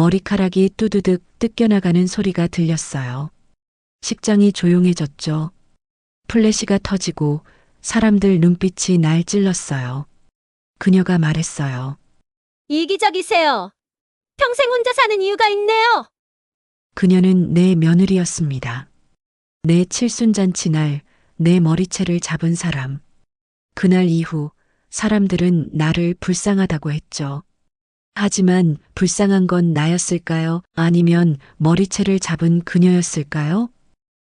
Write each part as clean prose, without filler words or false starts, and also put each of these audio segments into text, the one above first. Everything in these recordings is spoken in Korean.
머리카락이 뚜두득 뜯겨나가는 소리가 들렸어요. 식장이 조용해졌죠. 플래시가 터지고 사람들 눈빛이 날 찔렀어요. 그녀가 말했어요. 이기적이세요. 평생 혼자 사는 이유가 있네요. 그녀는 내 며느리였습니다. 내 칠순잔치 날 내 머리채를 잡은 사람. 그날 이후 사람들은 나를 불쌍하다고 했죠. 하지만 불쌍한 건 나였을까요? 아니면 머리채를 잡은 그녀였을까요?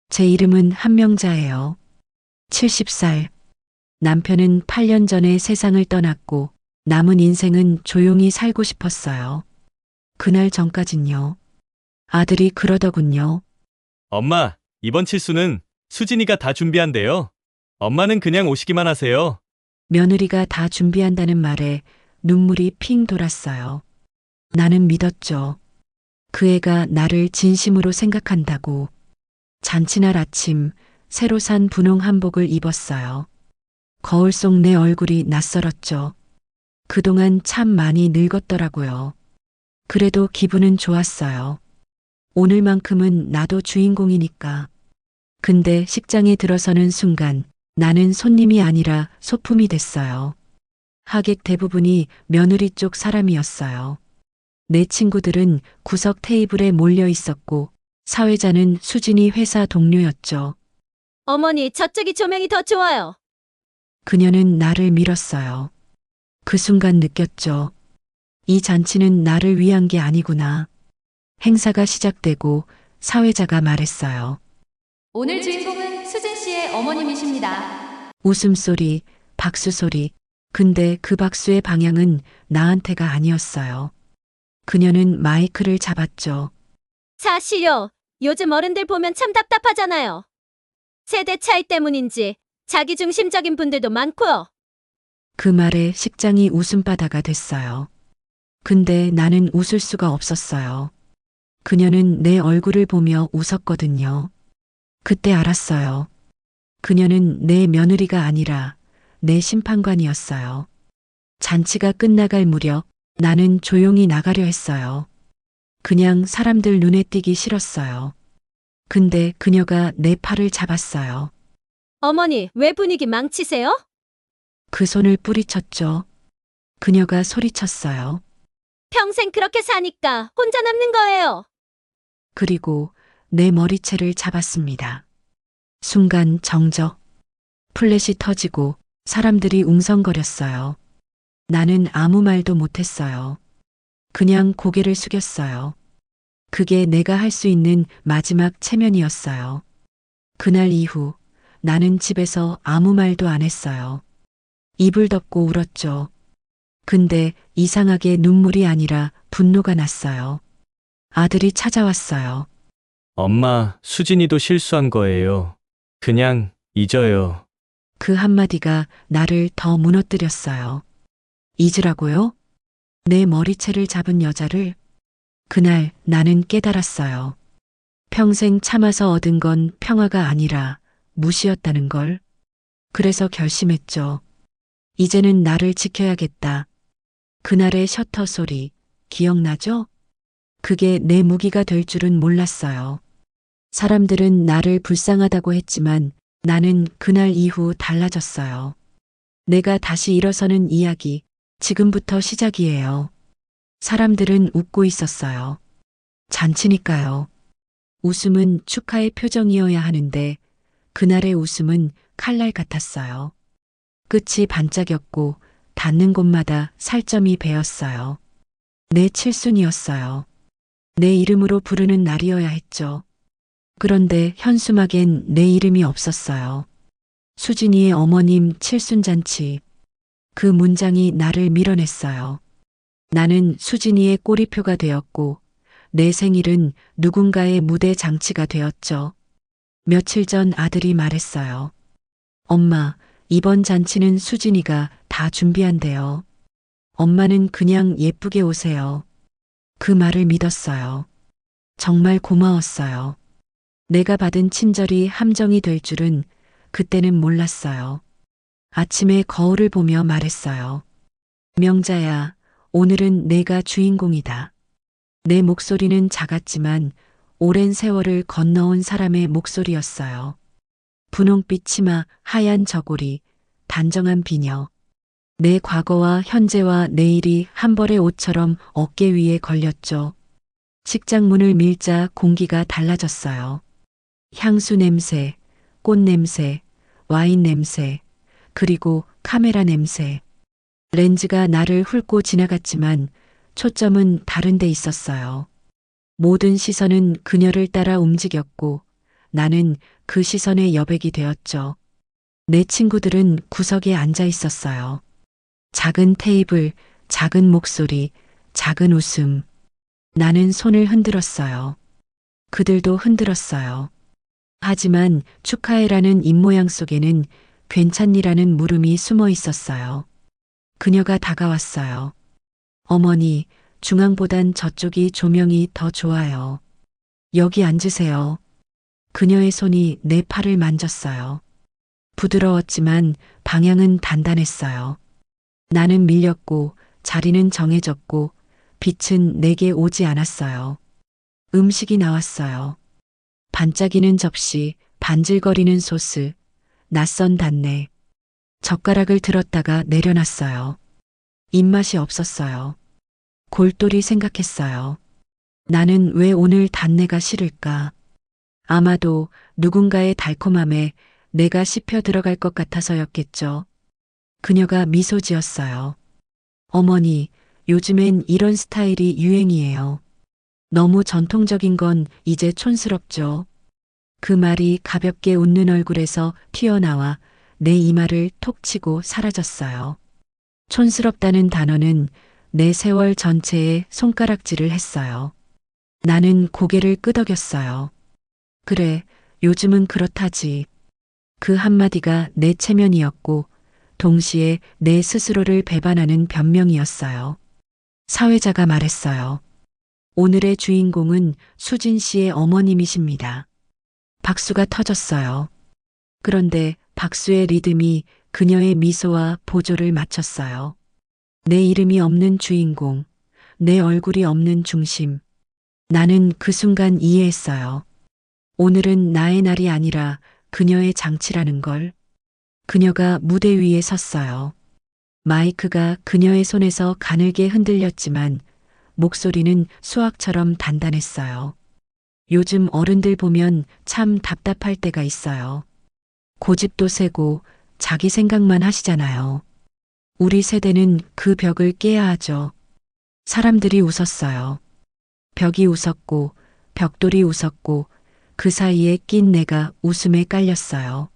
제 이름은 한명자예요. 70살. 남편은 8년 전에 세상을 떠났고 남은 인생은 조용히 살고 싶었어요. 그날 전까진요. 아들이 그러더군요. 엄마, 이번 칠수는 수진이가 다 준비한대요. 엄마는 그냥 오시기만 하세요. 며느리가 다 준비한다는 말에 눈물이 핑 돌았어요. 나는 믿었죠. 그 애가 나를 진심으로 생각한다고. 잔치날 아침 새로 산 분홍 한복을 입었어요. 거울 속 내 얼굴이 낯설었죠. 그동안 참 많이 늙었더라고요. 그래도 기분은 좋았어요. 오늘만큼은 나도 주인공이니까. 근데 식장에 들어서는 순간 나는 손님이 아니라 소품이 됐어요. 하객 대부분이 며느리 쪽 사람이었어요. 내 친구들은 구석 테이블에 몰려 있었고 사회자는 수진이 회사 동료였죠. 어머니, 저쪽이 조명이 더 좋아요. 그녀는 나를 밀었어요. 그 순간 느꼈죠. 이 잔치는 나를 위한 게 아니구나. 행사가 시작되고 사회자가 말했어요. 오늘 주인공은 수진 씨의 어머님이십니다. 웃음소리, 박수소리. 근데 그 박수의 방향은 나한테가 아니었어요. 그녀는 마이크를 잡았죠. 사실요. 요즘 어른들 보면 참 답답하잖아요. 세대 차이 때문인지 자기중심적인 분들도 많고요. 그 말에 식장이 웃음바다가 됐어요. 근데 나는 웃을 수가 없었어요. 그녀는 내 얼굴을 보며 웃었거든요. 그때 알았어요. 그녀는 내 며느리가 아니라 내 심판관이었어요. 잔치가 끝나갈 무렵 나는 조용히 나가려 했어요. 그냥 사람들 눈에 띄기 싫었어요. 근데 그녀가 내 팔을 잡았어요. 어머니, 왜 분위기 망치세요? 그 손을 뿌리쳤죠. 그녀가 소리쳤어요. 평생 그렇게 사니까 혼자 남는 거예요. 그리고 내 머리채를 잡았습니다. 순간 정적. 플랫이 터지고 사람들이 웅성거렸어요. 나는 아무 말도 못했어요. 그냥 고개를 숙였어요. 그게 내가 할 수 있는 마지막 체면이었어요. 그날 이후 나는 집에서 아무 말도 안 했어요. 입을 덮고 울었죠. 근데 이상하게 눈물이 아니라 분노가 났어요. 아들이 찾아왔어요. 엄마, 수진이도 실수한 거예요. 그냥 잊어요. 그 한마디가 나를 더 무너뜨렸어요. 잊으라고요? 내 머리채를 잡은 여자를. 그날 나는 깨달았어요. 평생 참아서 얻은 건 평화가 아니라 무시였다는 걸. 그래서 결심했죠. 이제는 나를 지켜야겠다. 그날의 셔터 소리, 기억나죠? 그게 내 무기가 될 줄은 몰랐어요. 사람들은 나를 불쌍하다고 했지만 나는 그날 이후 달라졌어요. 내가 다시 일어서는 이야기, 지금부터 시작이에요. 사람들은 웃고 있었어요. 잔치니까요. 웃음은 축하의 표정이어야 하는데 그날의 웃음은 칼날 같았어요. 끝이 반짝였고 닿는 곳마다 살점이 베었어요. 내 칠순이었어요. 내 이름으로 부르는 날이어야 했죠. 그런데 현수막엔 내 이름이 없었어요. 수진이의 어머님 칠순잔치. 그 문장이 나를 밀어냈어요. 나는 수진이의 꼬리표가 되었고 내 생일은 누군가의 무대 장치가 되었죠. 며칠 전 아들이 말했어요. 엄마, 이번 잔치는 수진이가 다 준비한대요. 엄마는 그냥 예쁘게 오세요. 그 말을 믿었어요. 정말 고마웠어요. 내가 받은 친절이 함정이 될 줄은 그때는 몰랐어요. 아침에 거울을 보며 말했어요. 명자야, 오늘은 내가 주인공이다. 내 목소리는 작았지만 오랜 세월을 건너온 사람의 목소리였어요. 분홍빛 치마, 하얀 저고리, 단정한 비녀. 내 과거와 현재와 내일이 한 벌의 옷처럼 어깨 위에 걸렸죠. 식장 문을 밀자 공기가 달라졌어요. 향수 냄새, 꽃 냄새, 와인 냄새, 그리고 카메라 냄새. 렌즈가 나를 훑고 지나갔지만 초점은 다른 데 있었어요. 모든 시선은 그녀를 따라 움직였고 나는 그 시선의 여백이 되었죠. 내 친구들은 구석에 앉아 있었어요. 작은 테이블, 작은 목소리, 작은 웃음. 나는 손을 흔들었어요. 그들도 흔들었어요. 하지만 축하해라는 입모양 속에는 괜찮니라는 물음이 숨어 있었어요. 그녀가 다가왔어요. 어머니, 중앙보단 저쪽이 조명이 더 좋아요. 여기 앉으세요. 그녀의 손이 내 팔을 만졌어요. 부드러웠지만 방향은 단단했어요. 나는 밀렸고 자리는 정해졌고 빛은 내게 오지 않았어요. 음식이 나왔어요. 반짝이는 접시, 반질거리는 소스, 낯선 단내. 젓가락을 들었다가 내려놨어요. 입맛이 없었어요. 골똘히 생각했어요. 나는 왜 오늘 단내가 싫을까? 아마도 누군가의 달콤함에 내가 씹혀 들어갈 것 같아서였겠죠. 그녀가 미소 지었어요. 어머니, 요즘엔 이런 스타일이 유행이에요. 너무 전통적인 건 이제 촌스럽죠. 그 말이 가볍게 웃는 얼굴에서 튀어나와 내 이마를 톡 치고 사라졌어요. 촌스럽다는 단어는 내 세월 전체에 손가락질을 했어요. 나는 고개를 끄덕였어요. 그래, 요즘은 그렇다지. 그 한마디가 내 체면이었고 동시에 내 스스로를 배반하는 변명이었어요. 사회자가 말했어요. 오늘의 주인공은 수진 씨의 어머님이십니다. 박수가 터졌어요. 그런데 박수의 리듬이 그녀의 미소와 보조를 맞췄어요. 내 이름이 없는 주인공, 내 얼굴이 없는 중심. 나는 그 순간 이해했어요. 오늘은 나의 날이 아니라 그녀의 장치라는 걸. 그녀가 무대 위에 섰어요. 마이크가 그녀의 손에서 가늘게 흔들렸지만 목소리는 수학처럼 단단했어요. 요즘 어른들 보면 참 답답할 때가 있어요. 고집도 세고 자기 생각만 하시잖아요. 우리 세대는 그 벽을 깨야 하죠. 사람들이 웃었어요. 벽이 웃었고 벽돌이 웃었고 그 사이에 낀 내가 웃음에 깔렸어요.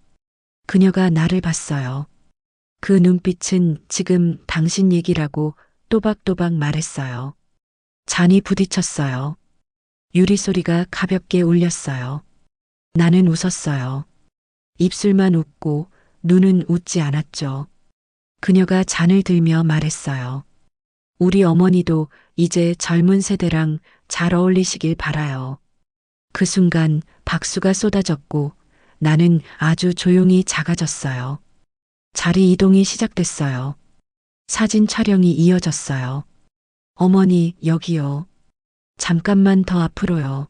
그녀가 나를 봤어요. 그 눈빛은 지금 당신 얘기라고 또박또박 말했어요. 잔이 부딪혔어요. 유리 소리가 가볍게 울렸어요. 나는 웃었어요. 입술만 웃고 눈은 웃지 않았죠. 그녀가 잔을 들며 말했어요. 우리 어머니도 이제 젊은 세대랑 잘 어울리시길 바라요. 그 순간 박수가 쏟아졌고 나는 아주 조용히 작아졌어요. 자리 이동이 시작됐어요. 사진 촬영이 이어졌어요. 어머니, 여기요. 잠깐만 더 앞으로요.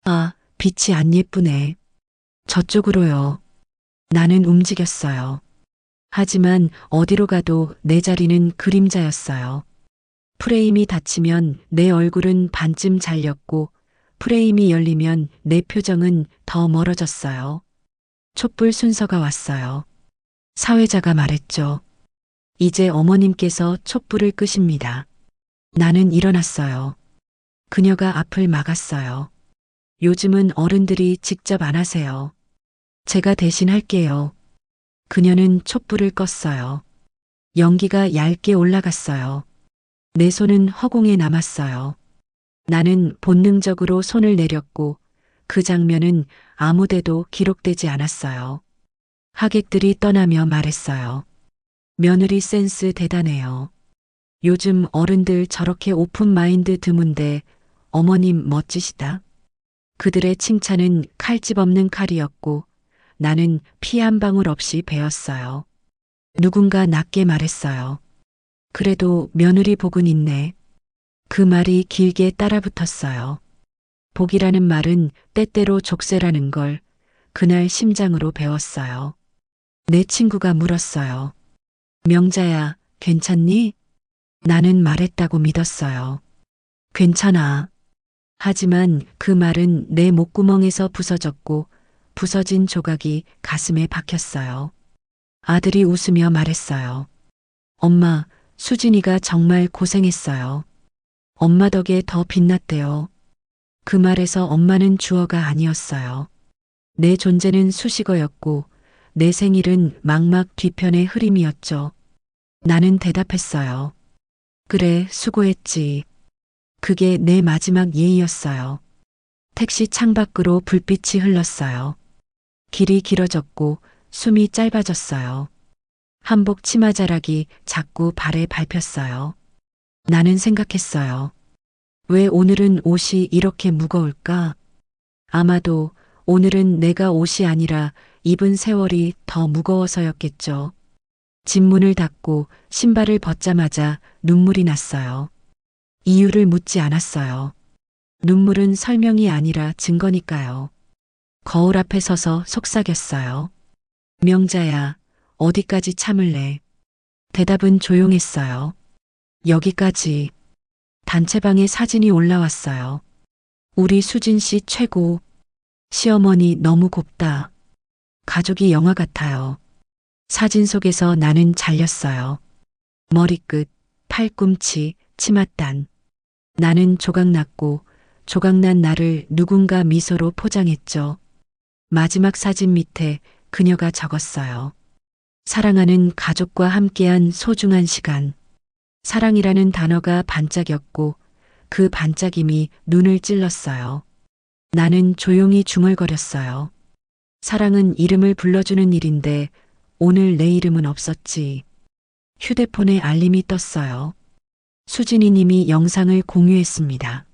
아, 빛이 안 예쁘네. 저쪽으로요. 나는 움직였어요. 하지만 어디로 가도 내 자리는 그림자였어요. 프레임이 닫히면 내 얼굴은 반쯤 잘렸고 프레임이 열리면 내 표정은 더 멀어졌어요. 촛불 순서가 왔어요. 사회자가 말했죠. 이제 어머님께서 촛불을 끄십니다. 나는 일어났어요. 그녀가 앞을 막았어요. 요즘은 어른들이 직접 안 하세요. 제가 대신 할게요. 그녀는 촛불을 껐어요. 연기가 얇게 올라갔어요. 내 손은 허공에 남았어요. 나는 본능적으로 손을 내렸고 그 장면은 아무데도 기록되지 않았어요. 하객들이 떠나며 말했어요. 며느리 센스 대단해요. 요즘 어른들 저렇게 오픈 마인드 드문데 어머님 멋지시다. 그들의 칭찬은 칼집 없는 칼이었고 나는 피 한 방울 없이 베었어요. 누군가 낮게 말했어요. 그래도 며느리 복은 있네. 그 말이 길게 따라붙었어요. 복이라는 말은 때때로 족쇄라는 걸 그날 심장으로 배웠어요. 내 친구가 물었어요. 명자야, 괜찮니? 나는 말했다고 믿었어요. 괜찮아. 하지만 그 말은 내 목구멍에서 부서졌고 부서진 조각이 가슴에 박혔어요. 아들이 웃으며 말했어요. 엄마, 수진이가 정말 고생했어요. 엄마 덕에 더 빛났대요. 그 말에서 엄마는 주어가 아니었어요. 내 존재는 수식어였고 내 생일은 막막 뒤편의 흐림이었죠. 나는 대답했어요. 그래, 수고했지. 그게 내 마지막 예의였어요. 택시 창밖으로 불빛이 흘렀어요. 길이 길어졌고 숨이 짧아졌어요. 한복 치마자락이 자꾸 발에 밟혔어요. 나는 생각했어요. 왜 오늘은 옷이 이렇게 무거울까? 아마도 오늘은 내가 옷이 아니라 입은 세월이 더 무거워서였겠죠. 집 문을 닫고 신발을 벗자마자 눈물이 났어요. 이유를 묻지 않았어요. 눈물은 설명이 아니라 증거니까요. 거울 앞에 서서 속삭였어요. 명자야, 어디까지 참을래? 대답은 조용했어요. 여기까지. 단체방에 사진이 올라왔어요. 우리 수진 씨 최고. 시어머니 너무 곱다. 가족이 영화 같아요. 사진 속에서 나는 잘렸어요. 머리끝, 팔꿈치, 치맛단. 나는 조각났고 조각난 나를 누군가 미소로 포장했죠. 마지막 사진 밑에 그녀가 적었어요. 사랑하는 가족과 함께한 소중한 시간. 사랑이라는 단어가 반짝였고 그 반짝임이 눈을 찔렀어요. 나는 조용히 중얼거렸어요. 사랑은 이름을 불러주는 일인데 오늘 내 이름은 없었지. 휴대폰에 알림이 떴어요. 수진이 님이 영상을 공유했습니다.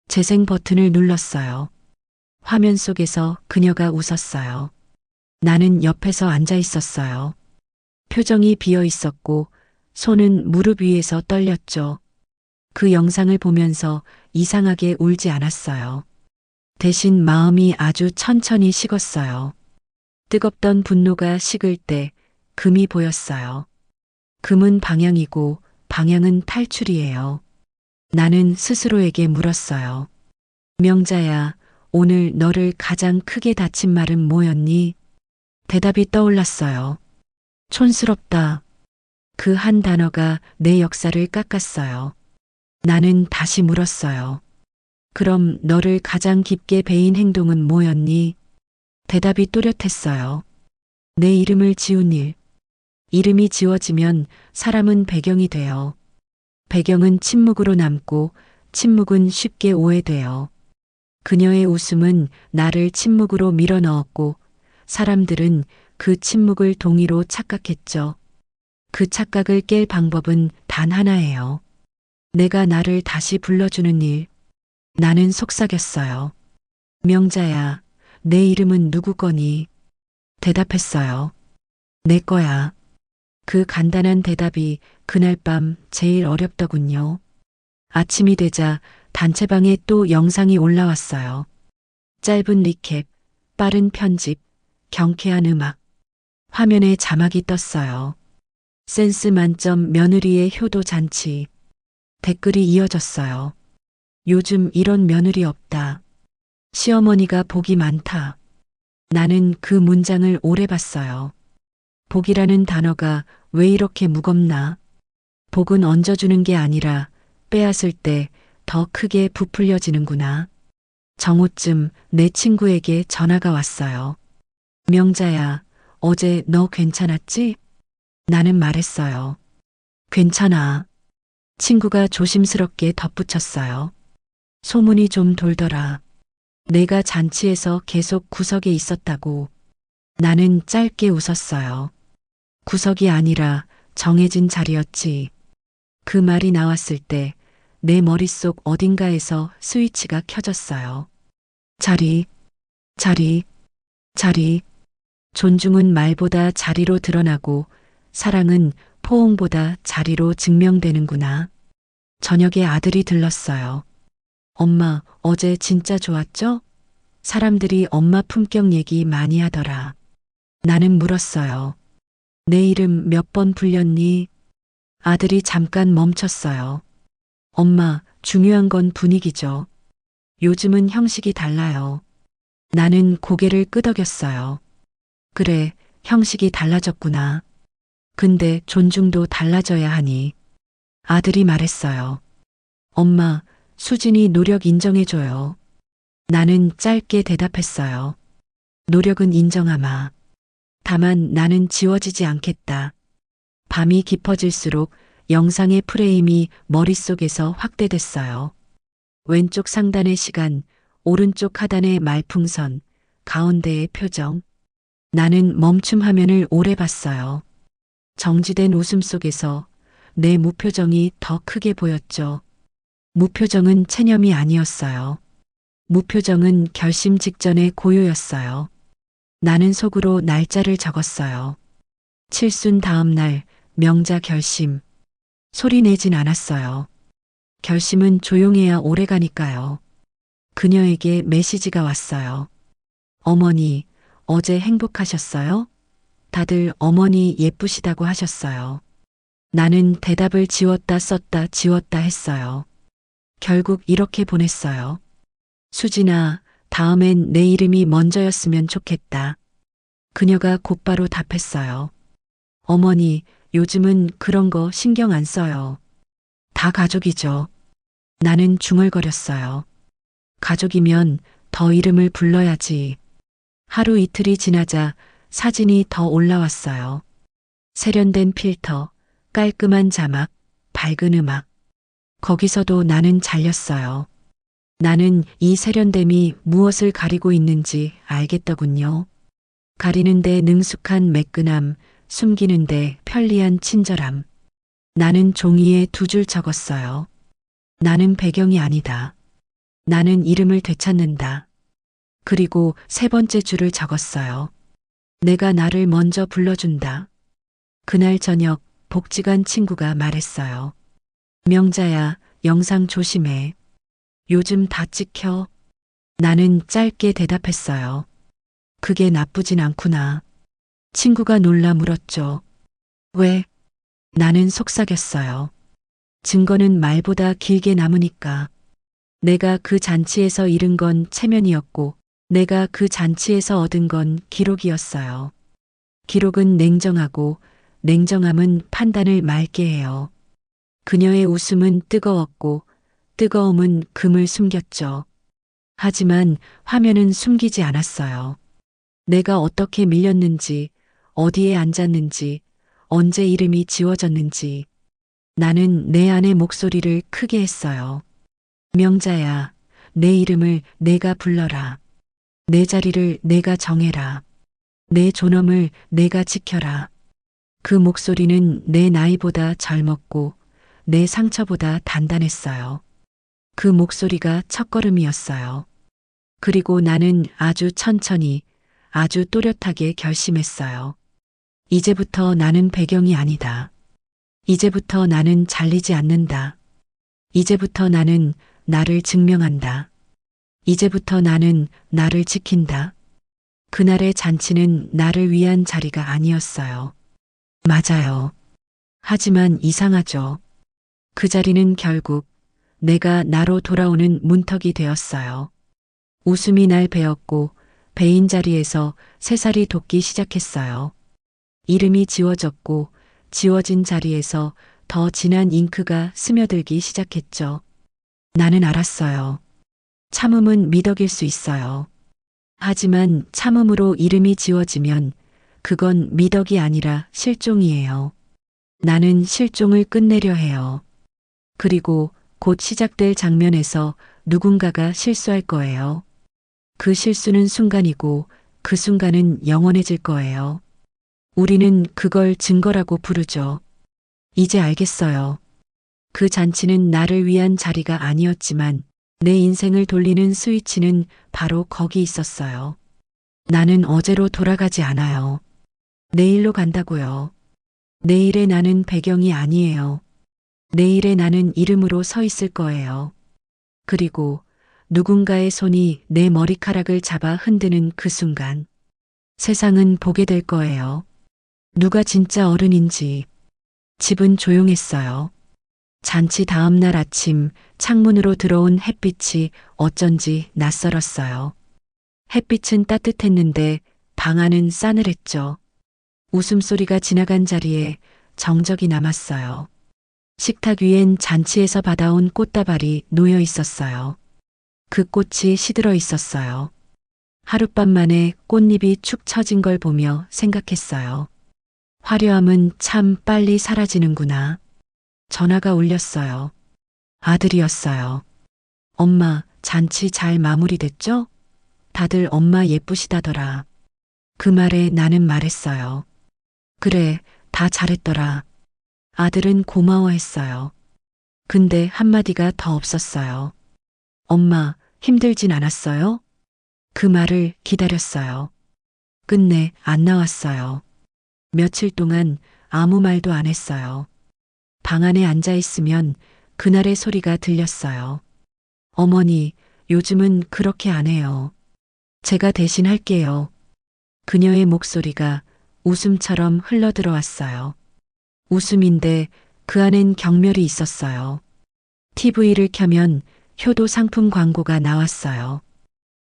재생 버튼을 눌렀어요. 화면 속에서 그녀가 웃었어요. 나는 옆에서 앉아 있었어요. 표정이 비어 있었고 손은 무릎 위에서 떨렸죠. 그 영상을 보면서 이상하게 울지 않았어요. 대신 마음이 아주 천천히 식었어요. 뜨겁던 분노가 식을 때 금이 보였어요. 금은 방향이고 방향은 탈출이에요. 나는 스스로에게 물었어요. 명자야, 오늘 너를 가장 크게 다친 말은 뭐였니? 대답이 떠올랐어요. 촌스럽다. 그 한 단어가 내 역사를 깎았어요. 나는 다시 물었어요. 그럼 너를 가장 깊게 베인 행동은 뭐였니? 대답이 또렷했어요. 내 이름을 지운 일. 이름이 지워지면 사람은 배경이 돼요. 배경은 침묵으로 남고 침묵은 쉽게 오해돼요. 그녀의 웃음은 나를 침묵으로 밀어넣었고 사람들은 그 침묵을 동의로 착각했죠. 그 착각을 깰 방법은 단 하나예요. 내가 나를 다시 불러주는 일. 나는 속삭였어요. 명자야, 내 이름은 누구 거니? 대답했어요. 내 거야. 그 간단한 대답이 그날 밤 제일 어렵더군요. 아침이 되자 단체방에 또 영상이 올라왔어요. 짧은 리캡, 빠른 편집, 경쾌한 음악. 화면에 자막이 떴어요. 센스 만점 며느리의 효도 잔치. 댓글이 이어졌어요. 요즘 이런 며느리 없다. 시어머니가 복이 많다. 나는 그 문장을 오래 봤어요. 복이라는 단어가 왜 이렇게 무겁나? 복은 얹어주는 게 아니라 빼앗을 때 더 크게 부풀려지는구나. 정오쯤 내 친구에게 전화가 왔어요. 명자야, 어제 너 괜찮았지? 나는 말했어요. 괜찮아. 친구가 조심스럽게 덧붙였어요. 소문이 좀 돌더라. 내가 잔치에서 계속 구석에 있었다고. 나는 짧게 웃었어요. 구석이 아니라 정해진 자리였지. 그 말이 나왔을 때 내 머릿속 어딘가에서 스위치가 켜졌어요. 자리, 자리, 자리. 존중은 말보다 자리로 드러나고 사랑은 포옹보다 자리로 증명되는구나. 저녁에 아들이 들렀어요. 엄마, 어제 진짜 좋았죠? 사람들이 엄마 품격 얘기 많이 하더라. 나는 물었어요. 내 이름 몇 번 불렸니? 아들이 잠깐 멈췄어요. 엄마, 중요한 건 분위기죠. 요즘은 형식이 달라요. 나는 고개를 끄덕였어요. 그래, 형식이 달라졌구나. 근데 존중도 달라져야 하니. 아들이 말했어요. 엄마, 수진이 노력 인정해줘요. 나는 짧게 대답했어요. 노력은 인정하마. 다만 나는 지워지지 않겠다. 밤이 깊어질수록 영상의 프레임이 머릿속에서 확대됐어요. 왼쪽 상단의 시간, 오른쪽 하단의 말풍선, 가운데의 표정. 나는 멈춤 화면을 오래 봤어요. 정지된 웃음 속에서 내 무표정이 더 크게 보였죠. 무표정은 체념이 아니었어요. 무표정은 결심 직전의 고요였어요. 나는 속으로 날짜를 적었어요. 칠순 다음 날, 명자 결심. 소리 내진 않았어요. 결심은 조용해야 오래 가니까요. 그녀에게 메시지가 왔어요. 어머니, 어제 행복하셨어요? 다들 어머니 예쁘시다고 하셨어요. 나는 대답을 지웠다 썼다 지웠다 했어요. 결국 이렇게 보냈어요. 수진아, 다음엔 내 이름이 먼저였으면 좋겠다. 그녀가 곧바로 답했어요. 어머니, 요즘은 그런 거 신경 안 써요. 다 가족이죠. 나는 중얼거렸어요. 가족이면 더 이름을 불러야지. 하루 이틀이 지나자 사진이 더 올라왔어요. 세련된 필터, 깔끔한 자막, 밝은 음악. 거기서도 나는 잘렸어요. 나는 이 세련됨이 무엇을 가리고 있는지 알겠더군요. 가리는데 능숙한 매끈함, 숨기는데 편리한 친절함. 나는 종이에 두 줄 적었어요. 나는 배경이 아니다. 나는 이름을 되찾는다. 그리고 세 번째 줄을 적었어요. 내가 나를 먼저 불러준다. 그날 저녁 복지관 친구가 말했어요. 명자야, 영상 조심해. 요즘 다 찍혀. 나는 짧게 대답했어요. 그게 나쁘진 않구나. 친구가 놀라 물었죠. 왜? 나는 속삭였어요. 증거는 말보다 길게 남으니까. 내가 그 잔치에서 잃은 건 체면이었고, 내가 그 잔치에서 얻은 건 기록이었어요. 기록은 냉정하고, 냉정함은 판단을 맑게 해요. 그녀의 웃음은 뜨거웠고, 뜨거움은 금을 숨겼죠. 하지만 화면은 숨기지 않았어요. 내가 어떻게 밀렸는지, 어디에 앉았는지, 언제 이름이 지워졌는지. 나는 내 안의 목소리를 크게 했어요. 명자야, 내 이름을 내가 불러라. 내 자리를 내가 정해라. 내 존엄을 내가 지켜라. 그 목소리는 내 나이보다 젊었고 내 상처보다 단단했어요. 그 목소리가 첫걸음이었어요. 그리고 나는 아주 천천히, 아주 또렷하게 결심했어요. 이제부터 나는 배경이 아니다. 이제부터 나는 잘리지 않는다. 이제부터 나는 나를 증명한다. 이제부터 나는 나를 지킨다. 그날의 잔치는 나를 위한 자리가 아니었어요. 맞아요. 하지만 이상하죠. 그 자리는 결국 내가 나로 돌아오는 문턱이 되었어요. 웃음이 날 베었고 배인 자리에서 새살이 돋기 시작했어요. 이름이 지워졌고 지워진 자리에서 더 진한 잉크가 스며들기 시작했죠. 나는 알았어요. 참음은 미덕일 수 있어요. 하지만 참음으로 이름이 지워지면 그건 미덕이 아니라 실종이에요. 나는 실종을 끝내려 해요. 그리고 곧 시작될 장면에서 누군가가 실수할 거예요. 그 실수는 순간이고 그 순간은 영원해질 거예요. 우리는 그걸 증거라고 부르죠. 이제 알겠어요. 그 잔치는 나를 위한 자리가 아니었지만 내 인생을 돌리는 스위치는 바로 거기 있었어요. 나는 어제로 돌아가지 않아요. 내일로 간다고요. 내일의 나는 배경이 아니에요. 내일의 나는 이름으로 서 있을 거예요. 그리고 누군가의 손이 내 머리카락을 잡아 흔드는 그 순간 세상은 보게 될 거예요. 누가 진짜 어른인지. 집은 조용했어요. 잔치 다음 날 아침 창문으로 들어온 햇빛이 어쩐지 낯설었어요. 햇빛은 따뜻했는데 방 안은 싸늘했죠. 웃음소리가 지나간 자리에 정적이 남았어요. 식탁 위엔 잔치에서 받아온 꽃다발이 놓여 있었어요. 그 꽃이 시들어 있었어요. 하룻밤 만에 꽃잎이 축 처진 걸 보며 생각했어요. 화려함은 참 빨리 사라지는구나. 전화가 울렸어요. 아들이었어요. 엄마, 잔치 잘 마무리됐죠? 다들 엄마 예쁘시다더라. 그 말에 나는 말했어요. 그래, 다 잘했더라. 아들은 고마워했어요. 근데 한마디가 더 없었어요. 엄마, 힘들진 않았어요? 그 말을 기다렸어요. 끝내 안 나왔어요. 며칠 동안 아무 말도 안 했어요. 방 안에 앉아 있으면 그날의 소리가 들렸어요. 어머니, 요즘은 그렇게 안 해요. 제가 대신 할게요. 그녀의 목소리가 웃음처럼 흘러들어왔어요. 웃음인데 그 안엔 경멸이 있었어요. TV를 켜면 효도 상품 광고가 나왔어요.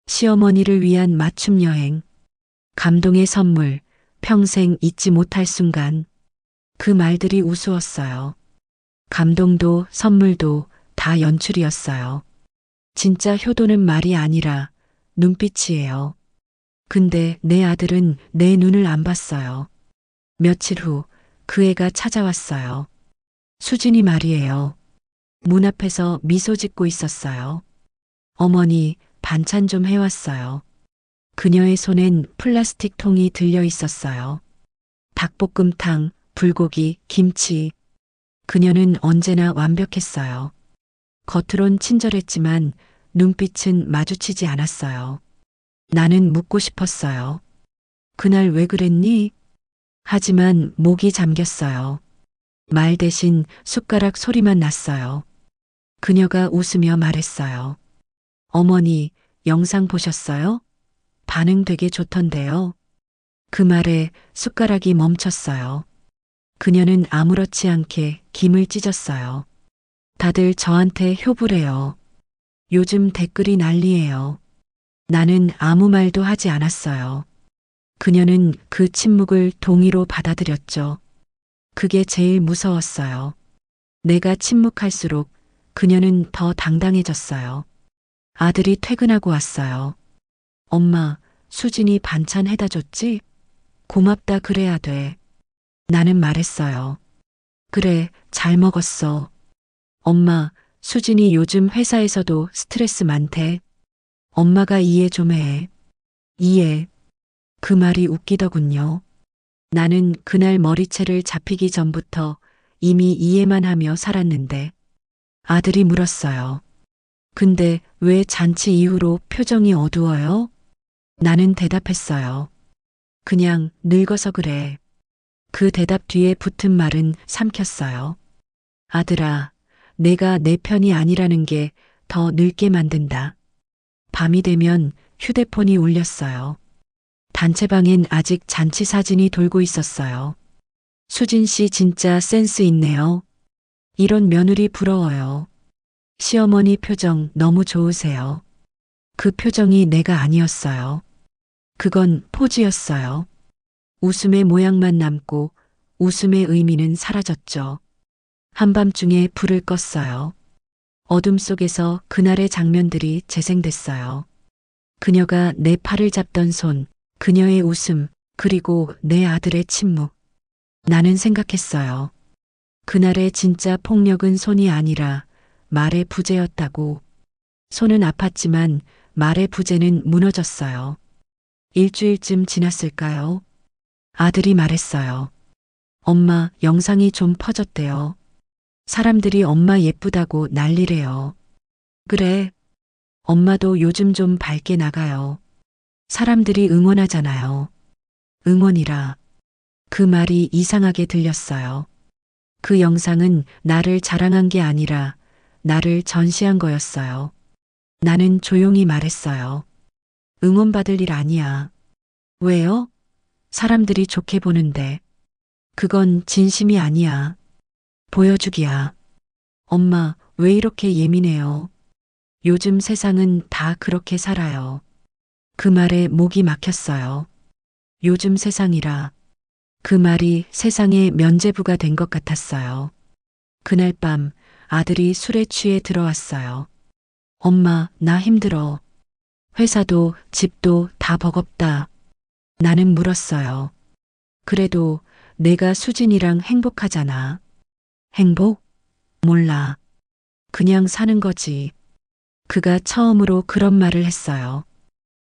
시어머니를 위한 맞춤 여행, 감동의 선물, 평생 잊지 못할 순간. 그 말들이 우스웠어요. 감동도 선물도 다 연출이었어요. 진짜 효도는 말이 아니라 눈빛이에요. 근데 내 아들은 내 눈을 안 봤어요. 며칠 후 그 애가 찾아왔어요. 수진이 말이에요. 문 앞에서 미소 짓고 있었어요. 어머니, 반찬 좀 해왔어요. 그녀의 손엔 플라스틱 통이 들려 있었어요. 닭볶음탕, 불고기, 김치. 그녀는 언제나 완벽했어요. 겉으론 친절했지만 눈빛은 마주치지 않았어요. 나는 묻고 싶었어요. 그날 왜 그랬니? 하지만 목이 잠겼어요. 말 대신 숟가락 소리만 났어요. 그녀가 웃으며 말했어요. 어머니, 영상 보셨어요? 반응 되게 좋던데요. 그 말에 숟가락이 멈췄어요. 그녀는 아무렇지 않게 김을 찢었어요. 다들 저한테 효부래요. 요즘 댓글이 난리예요. 나는 아무 말도 하지 않았어요. 그녀는 그 침묵을 동의로 받아들였죠. 그게 제일 무서웠어요. 내가 침묵할수록 그녀는 더 당당해졌어요. 아들이 퇴근하고 왔어요. 엄마, 수진이 반찬 해다 줬지? 고맙다 그래야 돼. 나는 말했어요. 그래, 잘 먹었어. 엄마, 수진이 요즘 회사에서도 스트레스 많대. 엄마가 이해 좀 해. 이해. 그 말이 웃기더군요. 나는 그날 머리채를 잡히기 전부터 이미 이해만 하며 살았는데 아들이 물었어요. 근데 왜 잔치 이후로 표정이 어두워요? 나는 대답했어요. 그냥 늙어서 그래. 그 대답 뒤에 붙은 말은 삼켰어요. 아들아, 내가 내 편이 아니라는 게 더 늙게 만든다. 밤이 되면 휴대폰이 울렸어요. 단체방엔 아직 잔치 사진이 돌고 있었어요. 수진 씨 진짜 센스 있네요. 이런 며느리 부러워요. 시어머니 표정 너무 좋으세요. 그 표정이 내가 아니었어요. 그건 포즈였어요. 웃음의 모양만 남고 웃음의 의미는 사라졌죠. 한밤중에 불을 껐어요. 어둠 속에서 그날의 장면들이 재생됐어요. 그녀가 내 팔을 잡던 손, 그녀의 웃음, 그리고 내 아들의 침묵. 나는 생각했어요. 그날의 진짜 폭력은 손이 아니라 말의 부재였다고. 손은 아팠지만 말의 부재는 무너졌어요. 일주일쯤 지났을까요? 아들이 말했어요. 엄마, 영상이 좀 퍼졌대요. 사람들이 엄마 예쁘다고 난리래요. 그래. 엄마도 요즘 좀 밝게 나가요. 사람들이 응원하잖아요. 응원이라. 그 말이 이상하게 들렸어요. 그 영상은 나를 자랑한 게 아니라 나를 전시한 거였어요. 나는 조용히 말했어요. 응원받을 일 아니야. 왜요? 사람들이 좋게 보는데. 그건 진심이 아니야. 보여주기야. 엄마, 왜 이렇게 예민해요? 요즘 세상은 다 그렇게 살아요. 그 말에 목이 막혔어요. 요즘 세상이라. 그 말이 세상의 면죄부가 된 것 같았어요. 그날 밤 아들이 술에 취해 들어왔어요. 엄마, 나 힘들어. 회사도 집도 다 버겁다. 나는 물었어요. 그래도 내가 수진이랑 행복하잖아. 행복? 몰라. 그냥 사는 거지. 그가 처음으로 그런 말을 했어요.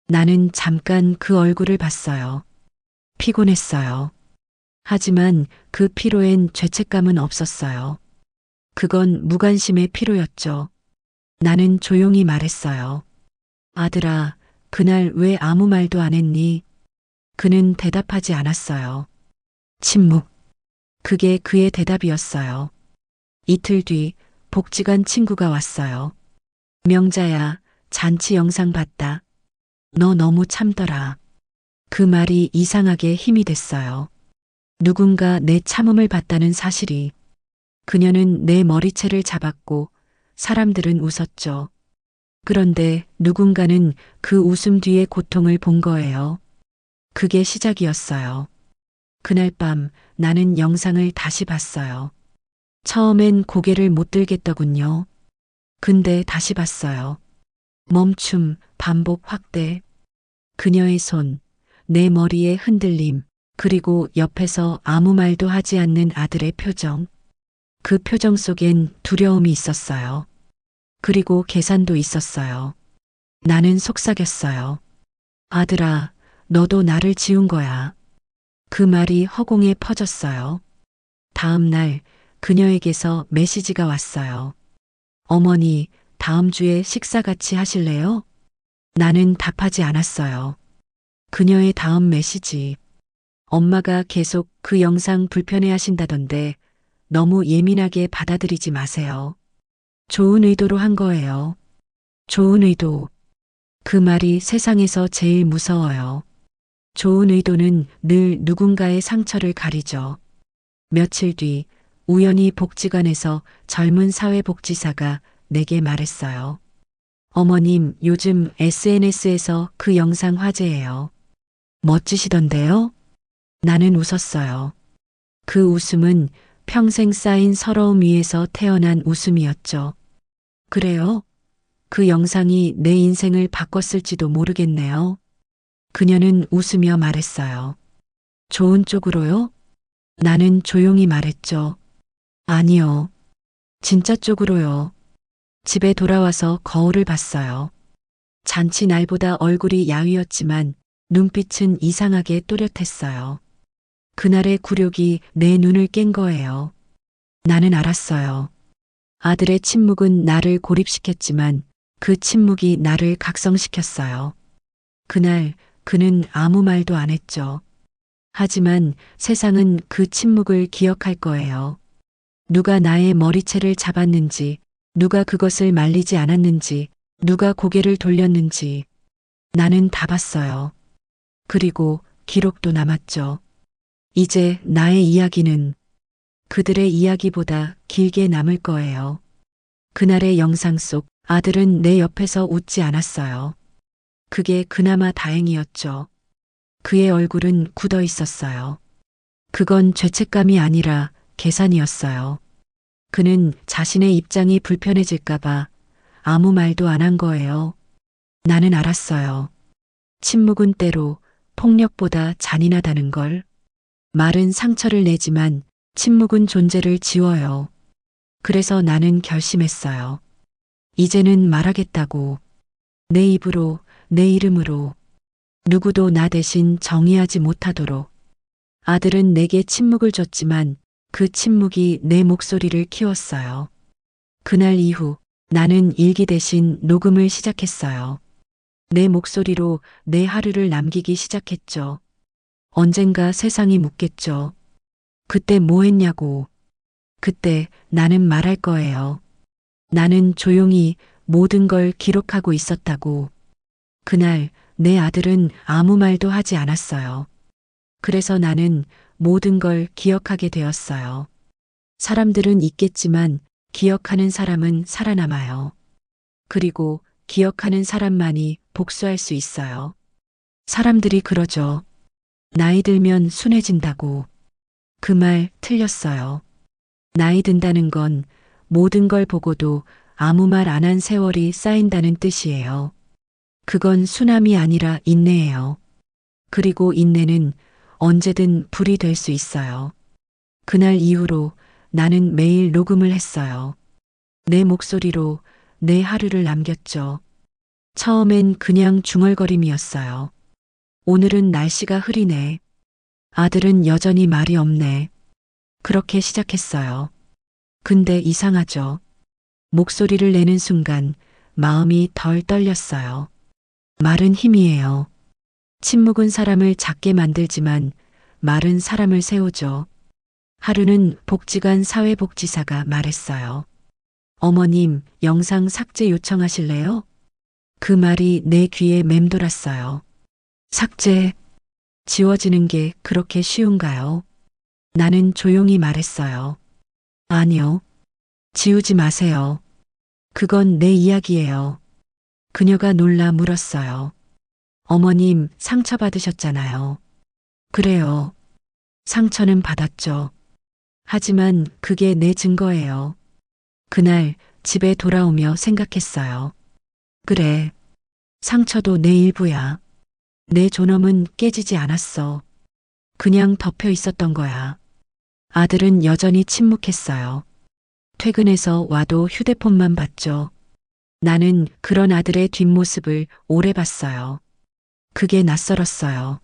나는 잠깐 그 얼굴을 봤어요. 피곤했어요. 하지만 그 피로엔 죄책감은 없었어요. 그건 무관심의 피로였죠. 나는 조용히 말했어요. 아들아, 그날 왜 아무 말도 안 했니? 그는 대답하지 않았어요. 침묵. 그게 그의 대답이었어요. 이틀 뒤 복지관 친구가 왔어요. 명자야, 잔치 영상 봤다. 너 너무 참더라. 그 말이 이상하게 힘이 됐어요. 누군가 내 참음을 봤다는 사실이. 그녀는 내 머리채를 잡았고 사람들은 웃었죠. 그런데 누군가는 그 웃음 뒤의 고통을 본 거예요. 그게 시작이었어요. 그날 밤 나는 영상을 다시 봤어요. 처음엔 고개를 못 들겠더군요. 근데 다시 봤어요. 멈춤, 반복 확대. 그녀의 손, 내 머리의 흔들림, 그리고 옆에서 아무 말도 하지 않는 아들의 표정. 그 표정 속엔 두려움이 있었어요. 그리고 계산도 있었어요. 나는 속삭였어요. 아들아, 너도 나를 지운 거야. 그 말이 허공에 퍼졌어요. 다음 날 그녀에게서 메시지가 왔어요. 어머니, 다음 주에 식사 같이 하실래요? 나는 답하지 않았어요. 그녀의 다음 메시지. 엄마가 계속 그 영상 불편해 하신다던데 너무 예민하게 받아들이지 마세요. 좋은 의도로 한 거예요. 좋은 의도. 그 말이 세상에서 제일 무서워요. 좋은 의도는 늘 누군가의 상처를 가리죠. 며칠 뒤 우연히 복지관에서 젊은 사회복지사가 내게 말했어요. 어머님, 요즘 SNS에서 그 영상 화제예요. 멋지시던데요? 나는 웃었어요. 그 웃음은 평생 쌓인 서러움 위에서 태어난 웃음이었죠. 그래요? 그 영상이 내 인생을 바꿨을지도 모르겠네요. 그녀는 웃으며 말했어요. 좋은 쪽으로요? 나는 조용히 말했죠. 아니요. 진짜 쪽으로요. 집에 돌아와서 거울을 봤어요. 잔치 날보다 얼굴이 야위었지만 눈빛은 이상하게 또렷했어요. 그날의 굴욕이 내 눈을 깬 거예요. 나는 알았어요. 아들의 침묵은 나를 고립시켰지만 그 침묵이 나를 각성시켰어요. 그날 그는 아무 말도 안 했죠. 하지만 세상은 그 침묵을 기억할 거예요. 누가 나의 머리채를 잡았는지, 누가 그것을 말리지 않았는지, 누가 고개를 돌렸는지. 나는 다 봤어요. 그리고 기록도 남았죠. 이제 나의 이야기는 그들의 이야기보다 길게 남을 거예요. 그날의 영상 속 아들은 내 옆에서 웃지 않았어요. 그게 그나마 다행이었죠. 그의 얼굴은 굳어 있었어요. 그건 죄책감이 아니라 계산이었어요. 그는 자신의 입장이 불편해질까봐 아무 말도 안 한 거예요. 나는 알았어요. 침묵은 때로 폭력보다 잔인하다는 걸. 말은 상처를 내지만 침묵은 존재를 지워요. 그래서 나는 결심했어요. 이제는 말하겠다고. 내 입으로, 내 이름으로. 누구도 나 대신 정의하지 못하도록. 아들은 내게 침묵을 줬지만 그 침묵이 내 목소리를 키웠어요. 그날 이후 나는 일기 대신 녹음을 시작했어요. 내 목소리로 내 하루를 남기기 시작했죠. 언젠가 세상이 묻겠죠. 그때 뭐 했냐고. 그때 나는 말할 거예요. 나는 조용히 모든 걸 기록하고 있었다고. 그날 내 아들은 아무 말도 하지 않았어요. 그래서 나는 모든 걸 기억하게 되었어요. 사람들은 있겠지만 기억하는 사람은 살아남아요. 그리고 기억하는 사람만이 복수할 수 있어요. 사람들이 그러죠. 나이 들면 순해진다고. 그 말 틀렸어요. 나이 든다는 건 모든 걸 보고도 아무 말 안 한 세월이 쌓인다는 뜻이에요. 그건 순함이 아니라 인내예요. 그리고 인내는 언제든 불이 될 수 있어요. 그날 이후로 나는 매일 녹음을 했어요. 내 목소리로 내 하루를 남겼죠. 처음엔 그냥 중얼거림이었어요. 오늘은 날씨가 흐리네. 아들은 여전히 말이 없네. 그렇게 시작했어요. 근데 이상하죠. 목소리를 내는 순간 마음이 덜 떨렸어요. 말은 힘이에요. 침묵은 사람을 작게 만들지만 말은 사람을 세우죠. 하루는 복지관 사회복지사가 말했어요. 어머님, 영상 삭제 요청하실래요? 그 말이 내 귀에 맴돌았어요. 삭제, 지워지는 게 그렇게 쉬운가요? 나는 조용히 말했어요. 아니요. 지우지 마세요. 그건 내 이야기예요. 그녀가 놀라 물었어요. 어머님, 상처받으셨잖아요. 그래요. 상처는 받았죠. 하지만 그게 내 증거예요. 그날 집에 돌아오며 생각했어요. 그래. 상처도 내 일부야. 내 존엄은 깨지지 않았어. 그냥 덮여 있었던 거야. 아들은 여전히 침묵했어요. 퇴근해서 와도 휴대폰만 봤죠. 나는 그런 아들의 뒷모습을 오래 봤어요. 그게 낯설었어요.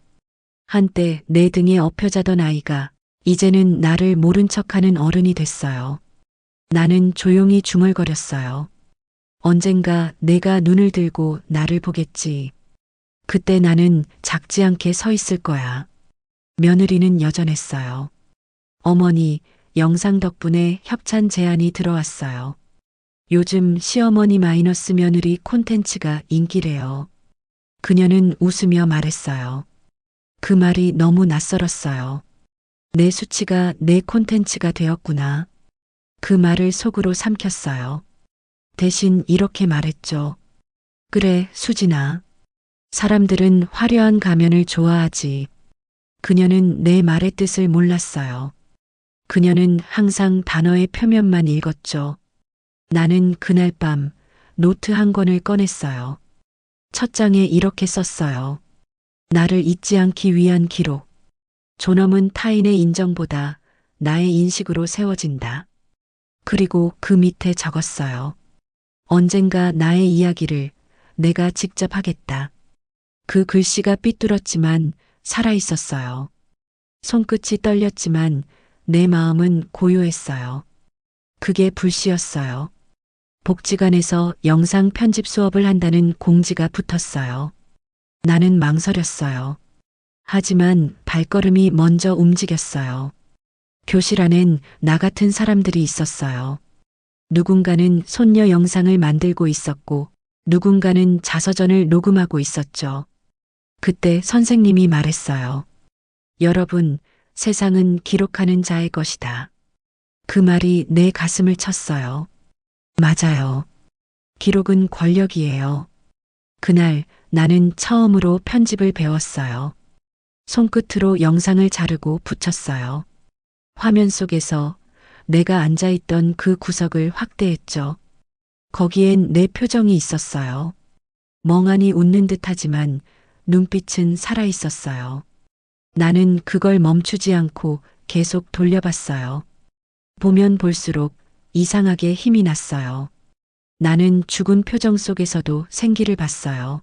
한때 내 등에 엎여 자던 아이가 이제는 나를 모른 척하는 어른이 됐어요. 나는 조용히 중얼거렸어요. 언젠가 내가 눈을 들고 나를 보겠지. 그때 나는 작지 않게 서 있을 거야. 며느리는 여전했어요. 어머니, 영상 덕분에 협찬 제안이 들어왔어요. 요즘 시어머니 마이너스 며느리 콘텐츠가 인기래요. 그녀는 웃으며 말했어요. 그 말이 너무 낯설었어요. 내 수치가 내 콘텐츠가 되었구나. 그 말을 속으로 삼켰어요. 대신 이렇게 말했죠. 그래, 수진아. 사람들은 화려한 가면을 좋아하지. 그녀는 내 말의 뜻을 몰랐어요. 그녀는 항상 단어의 표면만 읽었죠. 나는 그날 밤 노트 한 권을 꺼냈어요. 첫 장에 이렇게 썼어요. 나를 잊지 않기 위한 기록. 존엄은 타인의 인정보다 나의 인식으로 세워진다. 그리고 그 밑에 적었어요. 언젠가 나의 이야기를 내가 직접 하겠다. 그 글씨가 삐뚤었지만 살아있었어요. 손끝이 떨렸지만 내 마음은 고요했어요. 그게 불씨였어요. 복지관에서 영상 편집 수업을 한다는 공지가 붙었어요. 나는 망설였어요. 하지만 발걸음이 먼저 움직였어요. 교실 안엔 나 같은 사람들이 있었어요. 누군가는 손녀 영상을 만들고 있었고, 누군가는 자서전을 녹음하고 있었죠. 그때 선생님이 말했어요. 여러분, 세상은 기록하는 자의 것이다. 그 말이 내 가슴을 쳤어요. 맞아요. 기록은 권력이에요. 그날 나는 처음으로 편집을 배웠어요. 손끝으로 영상을 자르고 붙였어요. 화면 속에서 내가 앉아있던 그 구석을 확대했죠. 거기엔 내 표정이 있었어요. 멍하니 웃는 듯하지만 눈빛은 살아있었어요. 나는 그걸 멈추지 않고 계속 돌려봤어요. 보면 볼수록 이상하게 힘이 났어요. 나는 죽은 표정 속에서도 생기를 봤어요.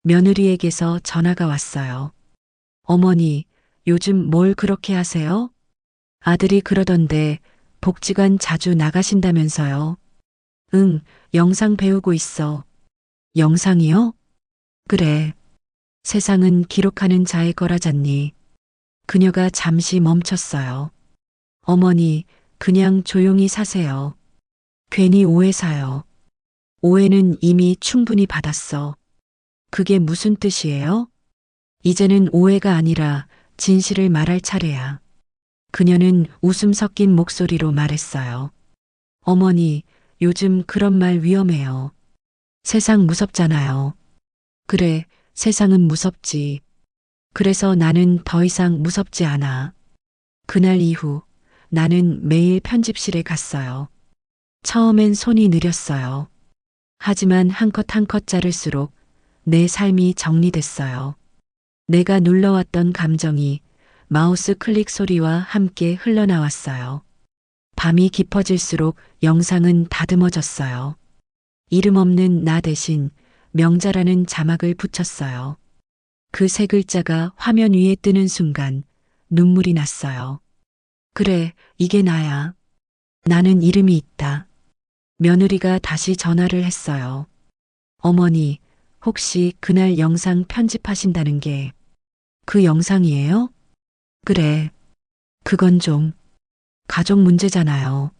며느리에게서 전화가 왔어요. 어머니, 요즘 뭘 그렇게 하세요? 아들이 그러던데 복지관 자주 나가신다면서요. 응, 영상 배우고 있어. 영상이요? 그래. 세상은 기록하는 자의 거라잖니. 그녀가 잠시 멈췄어요. 어머니, 그냥 조용히 사세요. 괜히 오해 사요. 오해는 이미 충분히 받았어. 그게 무슨 뜻이에요? 이제는 오해가 아니라 진실을 말할 차례야. 그녀는 웃음 섞인 목소리로 말했어요. 어머니, 요즘 그런 말 위험해요. 세상 무섭잖아요. 그래, 세상은 무섭지. 그래서 나는 더 이상 무섭지 않아. 그날 이후 나는 매일 편집실에 갔어요. 처음엔 손이 느렸어요. 하지만 한 컷 한 컷 자를수록 내 삶이 정리됐어요. 내가 눌러왔던 감정이 마우스 클릭 소리와 함께 흘러나왔어요. 밤이 깊어질수록 영상은 다듬어졌어요. 이름 없는 나 대신 명자라는 자막을 붙였어요. 그 세 글자가 화면 위에 뜨는 순간 눈물이 났어요. 그래, 이게 나야. 나는 이름이 있다. 며느리가 다시 전화를 했어요. 어머니, 혹시 그날 영상 편집하신다는 게 그 영상이에요? 그래. 그건 좀 가족 문제잖아요.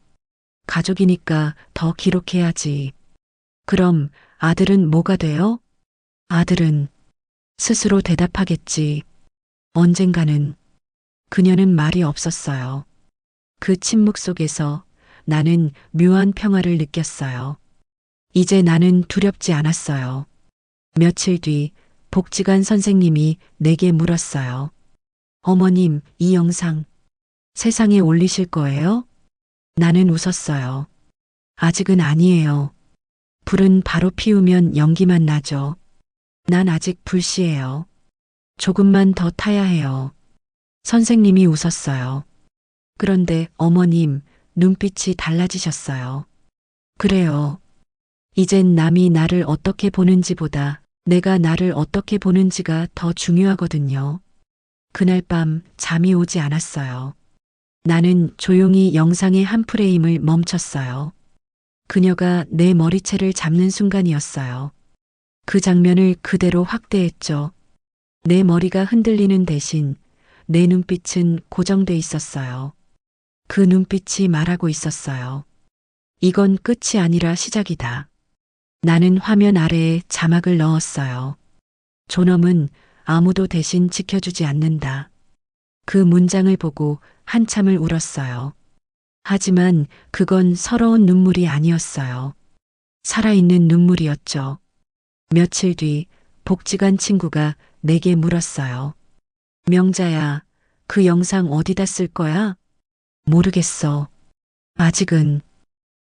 가족이니까 더 기록해야지. 그럼 아들은 뭐가 돼요? 아들은 스스로 대답하겠지. 언젠가는. 그녀는 말이 없었어요. 그 침묵 속에서 나는 묘한 평화를 느꼈어요. 이제 나는 두렵지 않았어요. 며칠 뒤 복지관 선생님이 내게 물었어요. 어머님, 이 영상 세상에 올리실 거예요? 나는 웃었어요. 아직은 아니에요. 불은 바로 피우면 연기만 나죠. 난 아직 불씨예요. 조금만 더 타야 해요. 선생님이 웃었어요. 그런데 어머님, 눈빛이 달라지셨어요. 그래요. 이젠 남이 나를 어떻게 보는지보다 내가 나를 어떻게 보는지가 더 중요하거든요. 그날 밤 잠이 오지 않았어요. 나는 조용히 영상의 한 프레임을 멈췄어요. 그녀가 내 머리채를 잡는 순간이었어요. 그 장면을 그대로 확대했죠. 내 머리가 흔들리는 대신 내 눈빛은 고정돼 있었어요. 그 눈빛이 말하고 있었어요. 이건 끝이 아니라 시작이다. 나는 화면 아래에 자막을 넣었어요. 존엄은 아무도 대신 지켜주지 않는다. 그 문장을 보고 한참을 울었어요. 하지만 그건 서러운 눈물이 아니었어요. 살아있는 눈물이었죠. 며칠 뒤 복지관 친구가 내게 물었어요. 명자야, 그 영상 어디다 쓸 거야? 모르겠어. 아직은.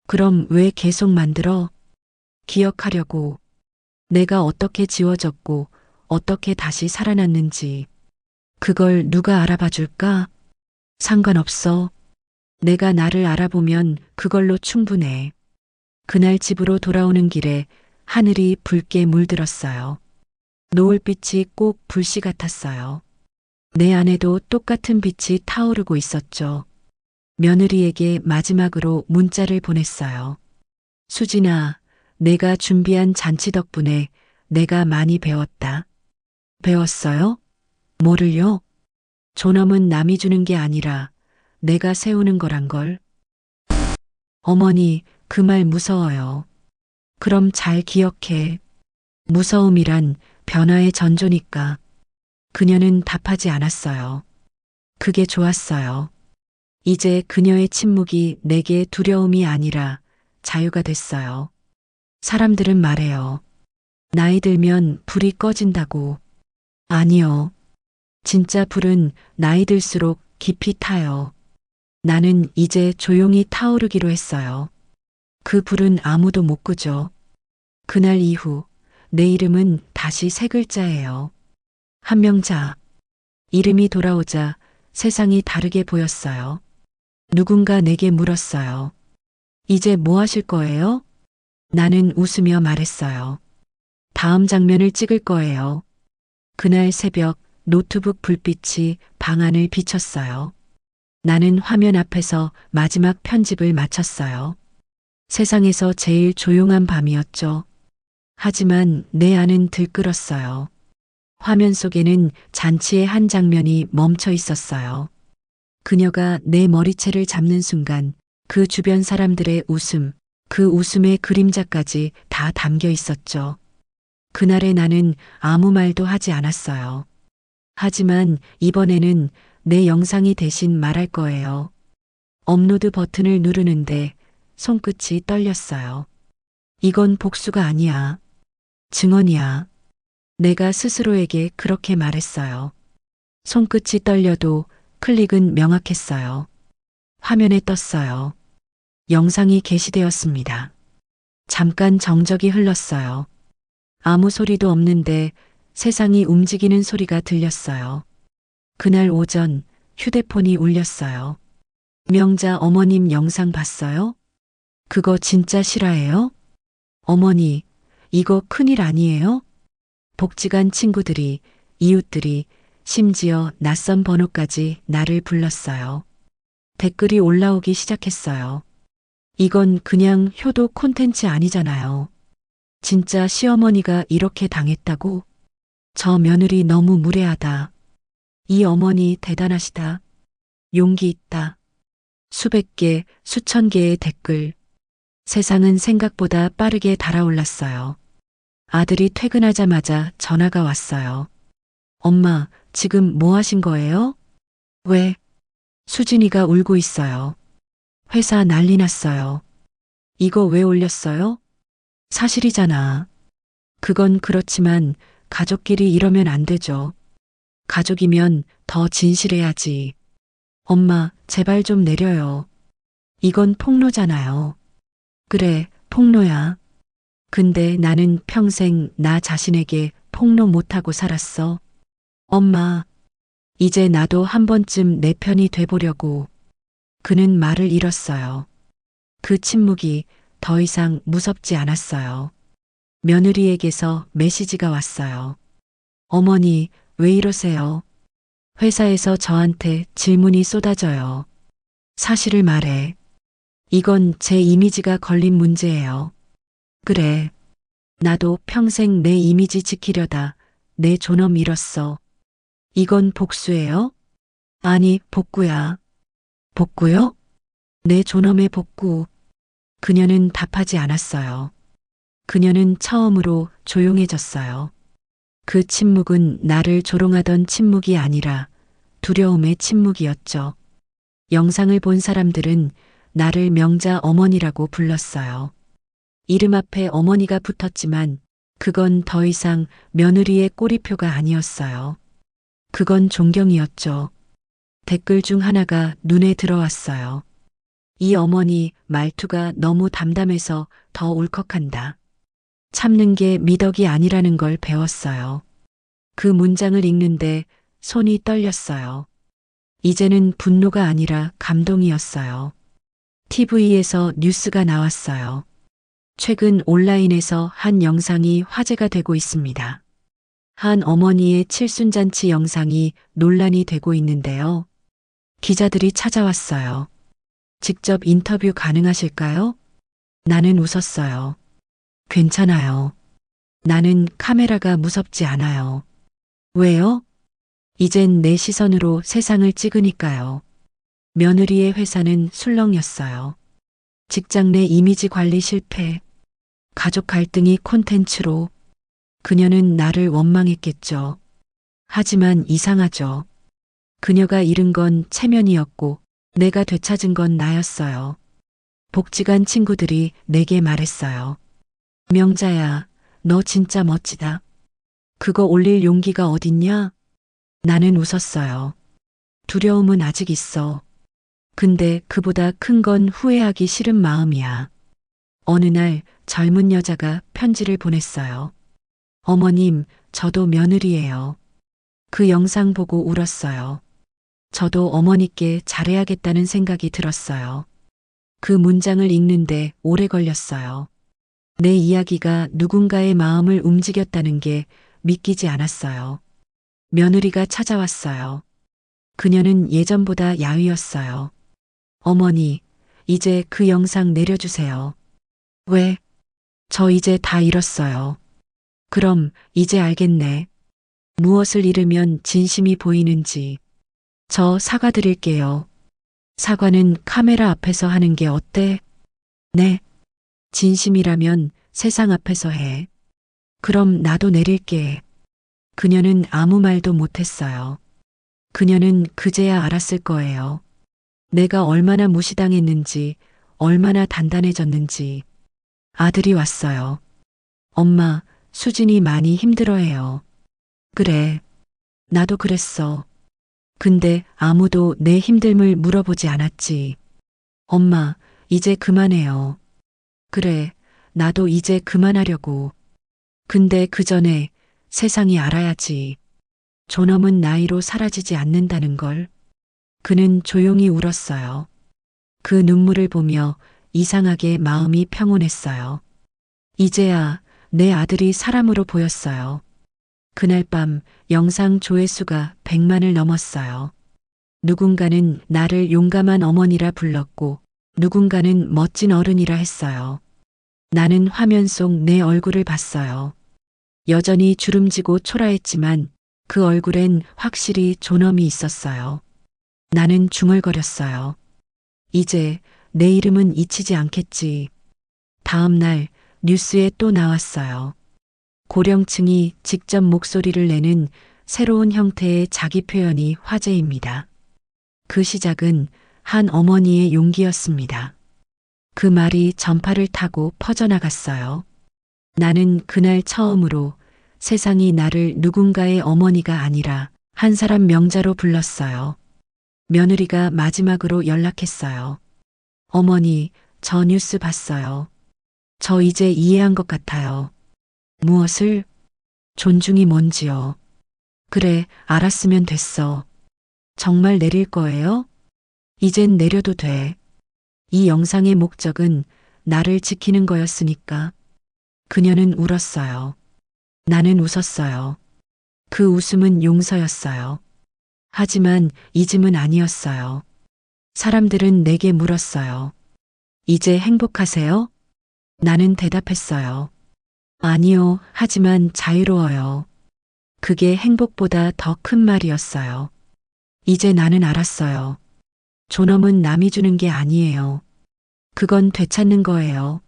그럼 왜 계속 만들어? 기억하려고. 내가 어떻게 지워졌고 어떻게 다시 살아났는지. 그걸 누가 알아봐 줄까? 상관없어. 내가 나를 알아보면 그걸로 충분해. 그날 집으로 돌아오는 길에 하늘이 붉게 물들었어요. 노을빛이 꼭 불씨 같았어요. 내 안에도 똑같은 빛이 타오르고 있었죠. 며느리에게 마지막으로 문자를 보냈어요. 수진아, 내가 준비한 잔치 덕분에 내가 많이 배웠다. 배웠어요? 뭐를요? 존엄은 남이 주는 게 아니라 내가 세우는 거란 걸. 어머니, 그 말 무서워요. 그럼 잘 기억해. 무서움이란 변화의 전조니까. 그녀는 답하지 않았어요. 그게 좋았어요. 이제 그녀의 침묵이 내게 두려움이 아니라 자유가 됐어요. 사람들은 말해요. 나이 들면 불이 꺼진다고. 아니요. 진짜 불은 나이 들수록 깊이 타요. 나는 이제 조용히 타오르기로 했어요. 그 불은 아무도 못 끄죠. 그날 이후 내 이름은 다시 세 글자예요. 한명자. 이름이 돌아오자 세상이 다르게 보였어요. 누군가 내게 물었어요. 이제 뭐 하실 거예요? 나는 웃으며 말했어요. 다음 장면을 찍을 거예요. 그날 새벽 노트북 불빛이 방 안을 비췄어요. 나는 화면 앞에서 마지막 편집을 마쳤어요. 세상에서 제일 조용한 밤이었죠. 하지만 내 안은 들끓었어요. 화면 속에는 잔치의 한 장면이 멈춰 있었어요. 그녀가 내 머리채를 잡는 순간 그 주변 사람들의 웃음, 그 웃음의 그림자까지 다 담겨 있었죠. 그날의 나는 아무 말도 하지 않았어요. 하지만 이번에는 내 영상이 대신 말할 거예요. 업로드 버튼을 누르는데 손끝이 떨렸어요. 이건 복수가 아니야. 증언이야. 내가 스스로에게 그렇게 말했어요. 손끝이 떨려도 클릭은 명확했어요. 화면에 떴어요. 영상이 게시되었습니다. 잠깐 정적이 흘렀어요. 아무 소리도 없는데 세상이 움직이는 소리가 들렸어요. 그날 오전 휴대폰이 울렸어요. 명자 어머님 영상 봤어요? 그거 진짜 실화예요? 어머니, 이거 큰일 아니에요? 복지관 친구들이, 이웃들이, 심지어 낯선 번호까지 나를 불렀어요. 댓글이 올라오기 시작했어요. 이건 그냥 효도 콘텐츠 아니잖아요. 진짜 시어머니가 이렇게 당했다고? 저 며느리 너무 무례하다. 이 어머니 대단하시다. 용기 있다. 수백 개, 수천 개의 댓글. 세상은 생각보다 빠르게 달아올랐어요. 아들이 퇴근하자마자 전화가 왔어요. 엄마, 지금 뭐 하신 거예요? 왜? 수진이가 울고 있어요. 회사 난리 났어요. 이거 왜 올렸어요? 사실이잖아. 그건 그렇지만 가족끼리 이러면 안 되죠. 가족이면 더 진실해야지. 엄마, 제발 좀 내려요. 이건 폭로잖아요. 그래, 폭로야. 근데 나는 평생 나 자신에게 폭로 못하고 살았어. 엄마, 이제 나도 한 번쯤 내 편이 돼보려고. 그는 말을 잃었어요. 그 침묵이 더 이상 무섭지 않았어요. 며느리에게서 메시지가 왔어요. 어머니, 왜 이러세요? 회사에서 저한테 질문이 쏟아져요. 사실을 말해. 이건 제 이미지가 걸린 문제예요. 그래. 나도 평생 내 이미지 지키려다 내 존엄 잃었어. 이건 복수예요? 아니, 복구야. 복구요? 내 존엄의 복구. 그녀는 답하지 않았어요. 그녀는 처음으로 조용해졌어요. 그 침묵은 나를 조롱하던 침묵이 아니라 두려움의 침묵이었죠. 영상을 본 사람들은 나를 명자 어머니라고 불렀어요. 이름 앞에 어머니가 붙었지만 그건 더 이상 며느리의 꼬리표가 아니었어요. 그건 존경이었죠. 댓글 중 하나가 눈에 들어왔어요. 이 어머니 말투가 너무 담담해서 더 울컥한다. 참는 게 미덕이 아니라는 걸 배웠어요. 그 문장을 읽는데 손이 떨렸어요. 이제는 분노가 아니라 감동이었어요. TV에서 뉴스가 나왔어요. 최근 온라인에서 한 영상이 화제가 되고 있습니다. 한 어머니의 칠순잔치 영상이 논란이 되고 있는데요. 기자들이 찾아왔어요. 직접 인터뷰 가능하실까요? 나는 웃었어요. 괜찮아요. 나는 카메라가 무섭지 않아요. 왜요? 이젠 내 시선으로 세상을 찍으니까요. 며느리의 회사는 술렁였어요. 직장 내 이미지 관리 실패, 가족 갈등이 콘텐츠로. 그녀는 나를 원망했겠죠. 하지만 이상하죠. 그녀가 잃은 건 체면이었고 내가 되찾은 건 나였어요. 복지관 친구들이 내게 말했어요. 명자야, 너 진짜 멋지다. 그거 올릴 용기가 어딨냐? 나는 웃었어요. 두려움은 아직 있어. 근데 그보다 큰 건 후회하기 싫은 마음이야. 어느 날 젊은 여자가 편지를 보냈어요. 어머님, 저도 며느리예요. 그 영상 보고 울었어요. 저도 어머니께 잘해야겠다는 생각이 들었어요. 그 문장을 읽는데 오래 걸렸어요. 내 이야기가 누군가의 마음을 움직였다는 게 믿기지 않았어요. 며느리가 찾아왔어요. 그녀는 예전보다 야위었어요. 어머니, 이제 그 영상 내려주세요. 왜? 저 이제 다 잃었어요. 그럼 이제 알겠네. 무엇을 잃으면 진심이 보이는지. 저 사과드릴게요. 사과는 카메라 앞에서 하는 게 어때? 네. 진심이라면 세상 앞에서 해. 그럼 나도 내릴게. 그녀는 아무 말도 못했어요. 그녀는 그제야 알았을 거예요. 내가 얼마나 무시당했는지, 얼마나 단단해졌는지. 아들이 왔어요. 엄마, 수진이 많이 힘들어해요. 그래. 나도 그랬어. 근데 아무도 내 힘듦을 물어보지 않았지. 엄마, 이제 그만해요. 그래, 나도 이제 그만하려고. 근데 그 전에 세상이 알아야지. 존엄은 나이로 사라지지 않는다는 걸. 그는 조용히 울었어요. 그 눈물을 보며 이상하게 마음이 평온했어요. 이제야 내 아들이 사람으로 보였어요. 그날 밤 영상 조회수가 100만을 넘었어요. 누군가는 나를 용감한 어머니라 불렀고 누군가는 멋진 어른이라 했어요. 나는 화면 속 내 얼굴을 봤어요. 여전히 주름지고 초라했지만 그 얼굴엔 확실히 존엄이 있었어요. 나는 중얼거렸어요. 이제 내 이름은 잊히지 않겠지. 다음 날 뉴스에 또 나왔어요. 고령층이 직접 목소리를 내는 새로운 형태의 자기 표현이 화제입니다. 그 시작은 한 어머니의 용기였습니다. 그 말이 전파를 타고 퍼져나갔어요. 나는 그날 처음으로 세상이 나를 누군가의 어머니가 아니라 한 사람 명자로 불렀어요. 며느리가 마지막으로 연락했어요. 어머니, 저 뉴스 봤어요. 저 이제 이해한 것 같아요. 무엇을? 존중이 뭔지요. 그래, 알았으면 됐어. 정말 내릴 거예요? 이젠 내려도 돼. 이 영상의 목적은 나를 지키는 거였으니까. 그녀는 울었어요. 나는 웃었어요. 그 웃음은 용서였어요. 하지만 잊음은 아니었어요. 사람들은 내게 물었어요. 이제 행복하세요? 나는 대답했어요. 아니요, 하지만 자유로워요. 그게 행복보다 더 큰 말이었어요. 이제 나는 알았어요. 존엄은 남이 주는 게 아니에요. 그건 되찾는 거예요.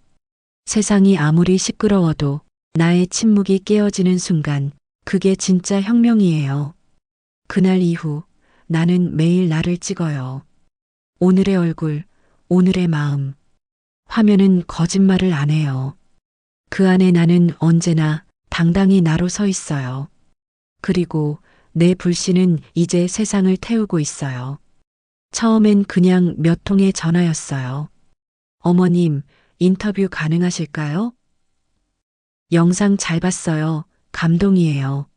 세상이 아무리 시끄러워도 나의 침묵이 깨어지는 순간 그게 진짜 혁명이에요. 그날 이후 나는 매일 나를 찍어요. 오늘의 얼굴, 오늘의 마음. 화면은 거짓말을 안 해요. 그 안에 나는 언제나 당당히 나로 서 있어요. 그리고 내 불씨는 이제 세상을 태우고 있어요. 처음엔 그냥 몇 통의 전화였어요. 어머님, 인터뷰 가능하실까요? 영상 잘 봤어요. 감동이에요.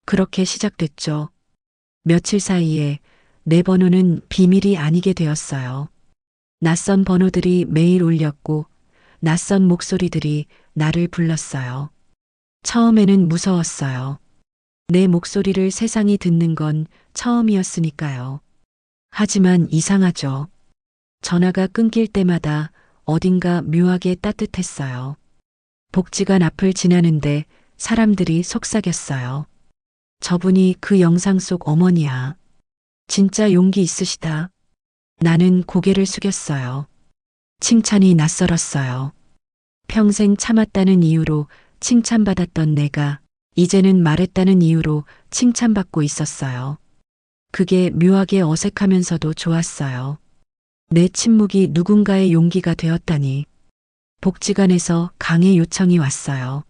그렇게 시작됐죠. 며칠 사이에 내 번호는 비밀이 아니게 되었어요. 낯선 번호들이 매일 울렸고 낯선 목소리들이 나를 불렀어요. 처음에는 무서웠어요. 내 목소리를 세상이 듣는 건 처음이었으니까요. 하지만 이상하죠. 전화가 끊길 때마다 어딘가 묘하게 따뜻했어요. 복지관 앞을 지나는데 사람들이 속삭였어요. 저분이 그 영상 속 어머니야. 진짜 용기 있으시다. 나는 고개를 숙였어요. 칭찬이 낯설었어요. 평생 참았다는 이유로 칭찬받았던 내가 이제는 말했다는 이유로 칭찬받고 있었어요. 그게 묘하게 어색하면서도 좋았어요. 내 침묵이 누군가의 용기가 되었다니. 복지관에서 강의 요청이 왔어요.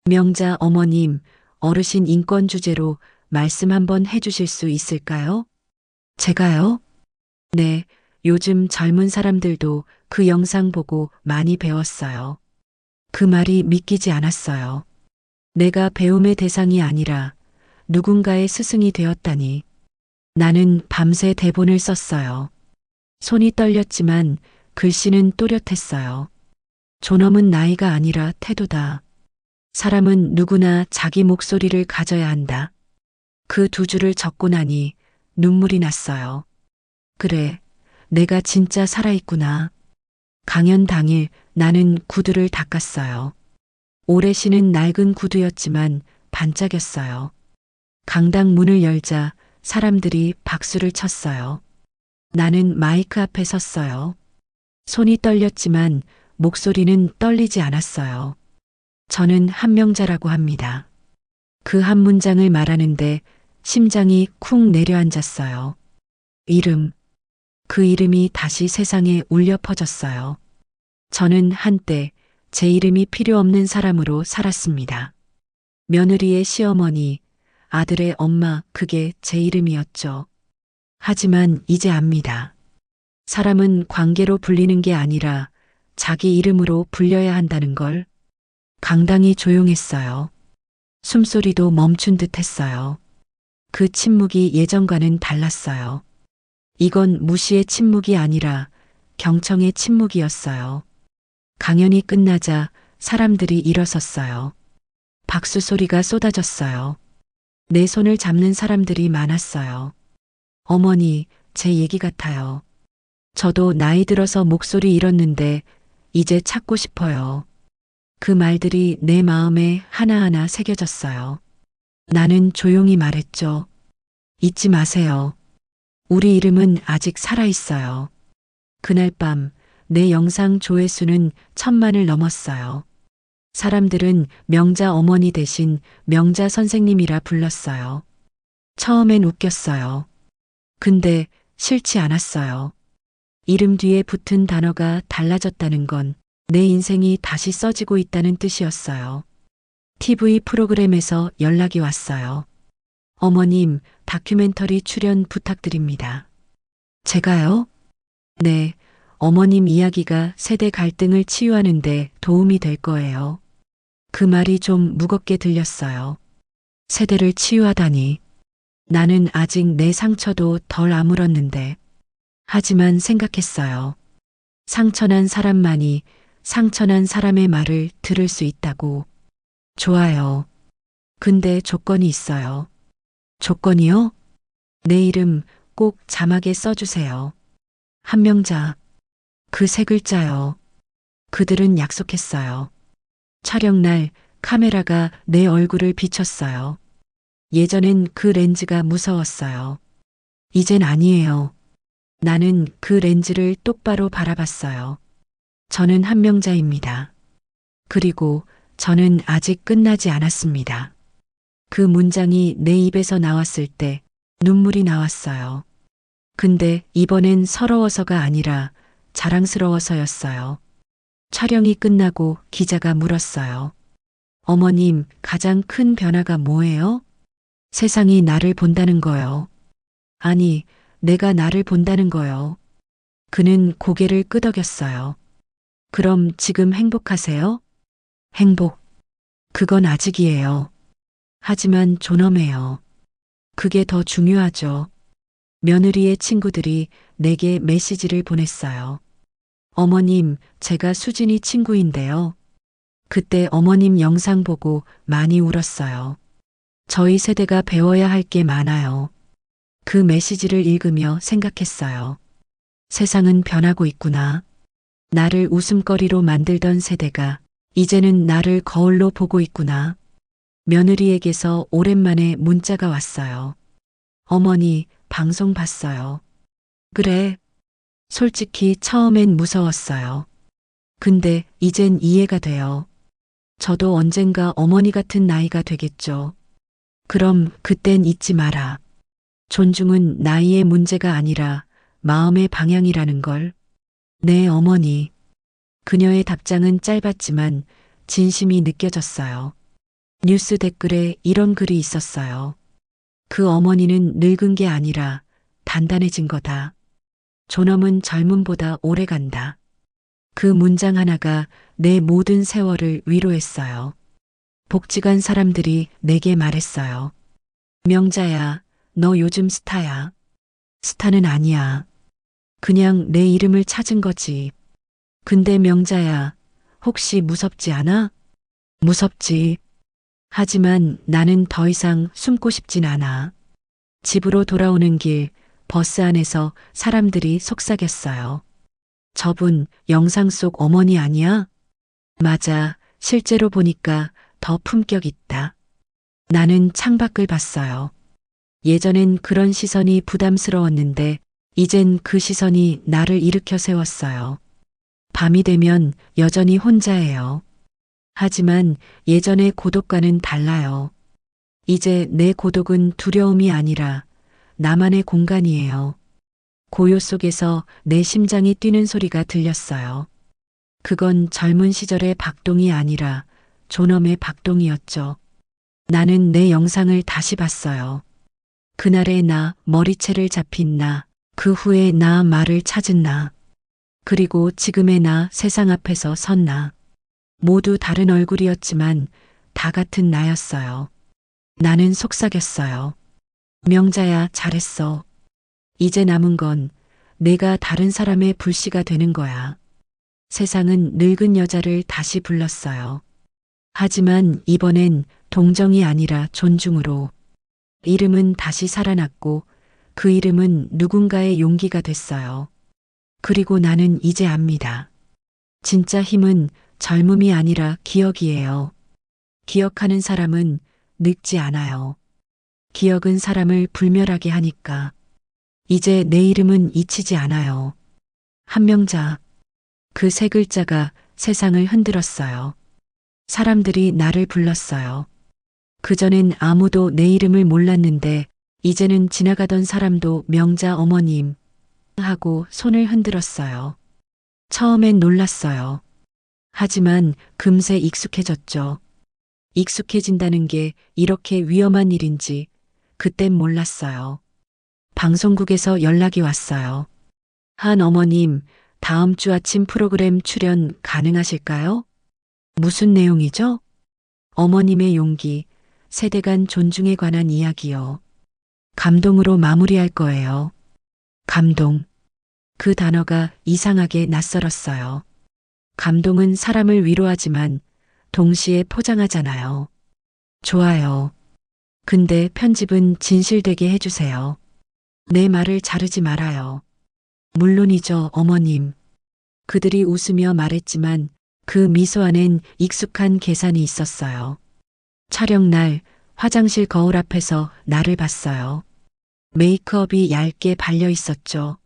명자 어머님, 어르신 인권 주제로 말씀 한번 해주실 수 있을까요? 제가요? 네, 요즘 젊은 사람들도 그 영상 보고 많이 배웠어요. 그 말이 믿기지 않았어요. 내가 배움의 대상이 아니라 누군가의 스승이 되었다니. 나는 밤새 대본을 썼어요. 손이 떨렸지만 글씨는 또렷했어요. 존엄은 나이가 아니라 태도다. 사람은 누구나 자기 목소리를 가져야 한다. 그 두 줄을 적고 나니 눈물이 났어요. 그래, 내가 진짜 살아있구나. 강연 당일 나는 구두를 닦았어요. 오래 신은 낡은 구두였지만 반짝였어요. 강당 문을 열자 사람들이 박수를 쳤어요. 나는 마이크 앞에 섰어요. 손이 떨렸지만 목소리는 떨리지 않았어요. 저는 한명자라고 합니다. 그 한 문장을 말하는데 심장이 쿵 내려앉았어요. 이름. 그 이름이 다시 세상에 울려 퍼졌어요. 저는 한때 제 이름이 필요 없는 사람으로 살았습니다. 며느리의 시어머니, 아들의 엄마, 그게 제 이름이었죠. 하지만 이제 압니다. 사람은 관계로 불리는 게 아니라 자기 이름으로 불려야 한다는 걸. 강당이 조용했어요. 숨소리도 멈춘 듯 했어요. 그 침묵이 예전과는 달랐어요. 이건 무시의 침묵이 아니라 경청의 침묵이었어요. 강연이 끝나자 사람들이 일어섰어요. 박수 소리가 쏟아졌어요. 내 손을 잡는 사람들이 많았어요. 어머니, 제 얘기 같아요. 저도 나이 들어서 목소리 잃었는데 이제 찾고 싶어요. 그 말들이 내 마음에 하나하나 새겨졌어요. 나는 조용히 말했죠. 잊지 마세요. 우리 이름은 아직 살아있어요. 그날 밤 내 영상 조회수는 1000만을 넘었어요. 사람들은 명자 어머니 대신 명자 선생님이라 불렀어요. 처음엔 웃겼어요. 근데 싫지 않았어요. 이름 뒤에 붙은 단어가 달라졌다는 건 내 인생이 다시 써지고 있다는 뜻이었어요. TV 프로그램에서 연락이 왔어요. 어머님, 다큐멘터리 출연 부탁드립니다. 제가요? 네, 어머님 이야기가 세대 갈등을 치유하는데 도움이 될 거예요. 그 말이 좀 무겁게 들렸어요. 세대를 치유하다니. 나는 아직 내 상처도 덜 아물었는데. 하지만 생각했어요. 상처난 사람만이 상처난 사람의 말을 들을 수 있다고. 좋아요. 근데 조건이 있어요. 조건이요? 내 이름 꼭 자막에 써주세요. 한명자. 그 세 글자요. 그들은 약속했어요. 촬영날 카메라가 내 얼굴을 비췄어요. 예전엔 그 렌즈가 무서웠어요. 이젠 아니에요. 나는 그 렌즈를 똑바로 바라봤어요. 저는 한명자입니다. 그리고 저는 아직 끝나지 않았습니다. 그 문장이 내 입에서 나왔을 때 눈물이 나왔어요. 근데 이번엔 서러워서가 아니라 자랑스러워서였어요. 촬영이 끝나고 기자가 물었어요. 어머님, 가장 큰 변화가 뭐예요? 세상이 나를 본다는 거요. 아니, 내가 나를 본다는 거요. 그는 고개를 끄덕였어요. 그럼 지금 행복하세요? 행복. 그건 아직이에요. 하지만 존엄해요. 그게 더 중요하죠. 며느리의 친구들이 내게 메시지를 보냈어요. 어머님, 제가 수진이 친구인데요. 그때 어머님 영상 보고 많이 울었어요. 저희 세대가 배워야 할 게 많아요. 그 메시지를 읽으며 생각했어요. 세상은 변하고 있구나. 나를 웃음거리로 만들던 세대가 이제는 나를 거울로 보고 있구나. 며느리에게서 오랜만에 문자가 왔어요. 어머니, 방송 봤어요. 그래. 솔직히 처음엔 무서웠어요. 근데 이젠 이해가 돼요. 저도 언젠가 어머니 같은 나이가 되겠죠. 그럼 그땐 잊지 마라. 존중은 나이의 문제가 아니라 마음의 방향이라는 걸. 네, 어머니. 그녀의 답장은 짧았지만 진심이 느껴졌어요. 뉴스 댓글에 이런 글이 있었어요. 그 어머니는 늙은 게 아니라 단단해진 거다. 존엄은 젊음보다 오래 간다. 그 문장 하나가 내 모든 세월을 위로했어요. 복지관 사람들이 내게 말했어요. 명자야, 너 요즘 스타야. 스타는 아니야. 그냥 내 이름을 찾은 거지. 근데 명자야, 혹시 무섭지 않아? 무섭지. 하지만 나는 더 이상 숨고 싶진 않아. 집으로 돌아오는 길, 버스 안에서 사람들이 속삭였어요. 저분 영상 속 어머니 아니야? 맞아, 실제로 보니까 더 품격 있다. 나는 창밖을 봤어요. 예전엔 그런 시선이 부담스러웠는데 이젠 그 시선이 나를 일으켜 세웠어요. 밤이 되면 여전히 혼자예요. 하지만 예전의 고독과는 달라요. 이제 내 고독은 두려움이 아니라 나만의 공간이에요. 고요 속에서 내 심장이 뛰는 소리가 들렸어요. 그건 젊은 시절의 박동이 아니라 존엄의 박동이었죠. 나는 내 영상을 다시 봤어요. 그날의 나, 머리채를 잡힌 나, 그 후에 나, 말을 찾은 나, 그리고 지금의 나, 세상 앞에서 선 나. 모두 다른 얼굴이었지만 다 같은 나였어요. 나는 속삭였어요. 명자야, 잘했어. 이제 남은 건 내가 다른 사람의 불씨가 되는 거야. 세상은 늙은 여자를 다시 불렀어요. 하지만 이번엔 동정이 아니라 존중으로. 이름은 다시 살아났고 그 이름은 누군가의 용기가 됐어요. 그리고 나는 이제 압니다. 진짜 힘은 젊음이 아니라 기억이에요. 기억하는 사람은 늙지 않아요. 기억은 사람을 불멸하게 하니까. 이제 내 이름은 잊히지 않아요. 한명자. 그 세 글자가 세상을 흔들었어요. 사람들이 나를 불렀어요. 그전엔 아무도 내 이름을 몰랐는데 이제는 지나가던 사람도 명자 어머님 하고 손을 흔들었어요. 처음엔 놀랐어요. 하지만 금세 익숙해졌죠. 익숙해진다는 게 이렇게 위험한 일인지 그땐 몰랐어요. 방송국에서 연락이 왔어요. 한 어머님, 다음 주 아침 프로그램 출연 가능하실까요? 무슨 내용이죠? 어머님의 용기, 세대 간 존중에 관한 이야기요. 감동으로 마무리할 거예요. 감동. 그 단어가 이상하게 낯설었어요. 감동은 사람을 위로하지만 동시에 포장하잖아요. 좋아요. 근데 편집은 진실되게 해주세요. 내 말을 자르지 말아요. 물론이죠, 어머님. 그들이 웃으며 말했지만 그 미소 안엔 익숙한 계산이 있었어요. 촬영 날 화장실 거울 앞에서 나를 봤어요. 메이크업이 얇게 발려 있었죠.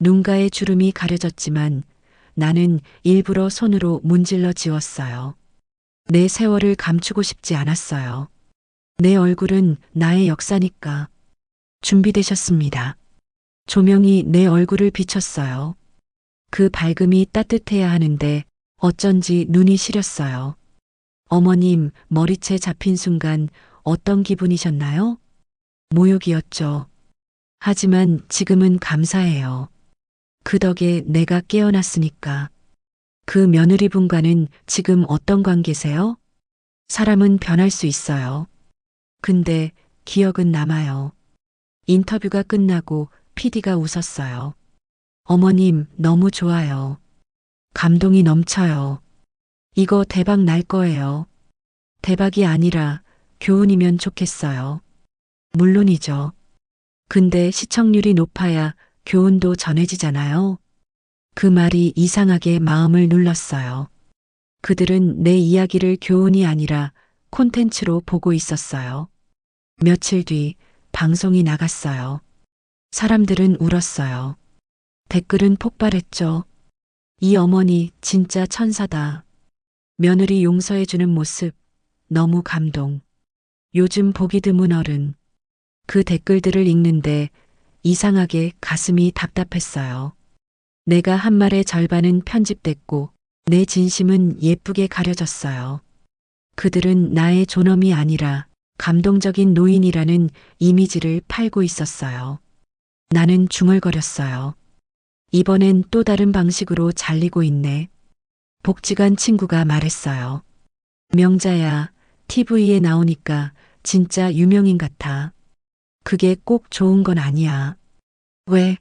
눈가에 주름이 가려졌지만 나는 일부러 손으로 문질러 지웠어요. 내 세월을 감추고 싶지 않았어요. 내 얼굴은 나의 역사니까. 준비되셨습니다. 조명이 내 얼굴을 비췄어요. 그 밝음이 따뜻해야 하는데 어쩐지 눈이 시렸어요. 어머님, 머리채 잡힌 순간 어떤 기분이셨나요? 모욕이었죠. 하지만 지금은 감사해요. 그 덕에 내가 깨어났으니까. 그 며느리분과는 지금 어떤 관계세요? 사람은 변할 수 있어요. 근데 기억은 남아요. 인터뷰가 끝나고 PD가 웃었어요. 어머님, 너무 좋아요. 감동이 넘쳐요. 이거 대박 날 거예요. 대박이 아니라 교훈이면 좋겠어요. 물론이죠. 근데 시청률이 높아야 교훈도 전해지잖아요. 그 말이 이상하게 마음을 눌렀어요. 그들은 내 이야기를 교훈이 아니라 콘텐츠로 보고 있었어요. 며칠 뒤 방송이 나갔어요. 사람들은 울었어요. 댓글은 폭발했죠. 이 어머니 진짜 천사다. 며느리 용서해주는 모습 너무 감동. 요즘 보기 드문 어른. 그 댓글들을 읽는데 이상하게 가슴이 답답했어요. 내가 한 말의 절반은 편집됐고 내 진심은 예쁘게 가려졌어요. 그들은 나의 존엄이 아니라 감동적인 노인이라는 이미지를 팔고 있었어요. 나는 중얼거렸어요. 이번엔 또 다른 방식으로 잘리고 있네. 복지관 친구가 말했어요. 명자야, TV에 나오니까 진짜 유명인 같아. 그게 꼭 좋은 건 아니야. 왜?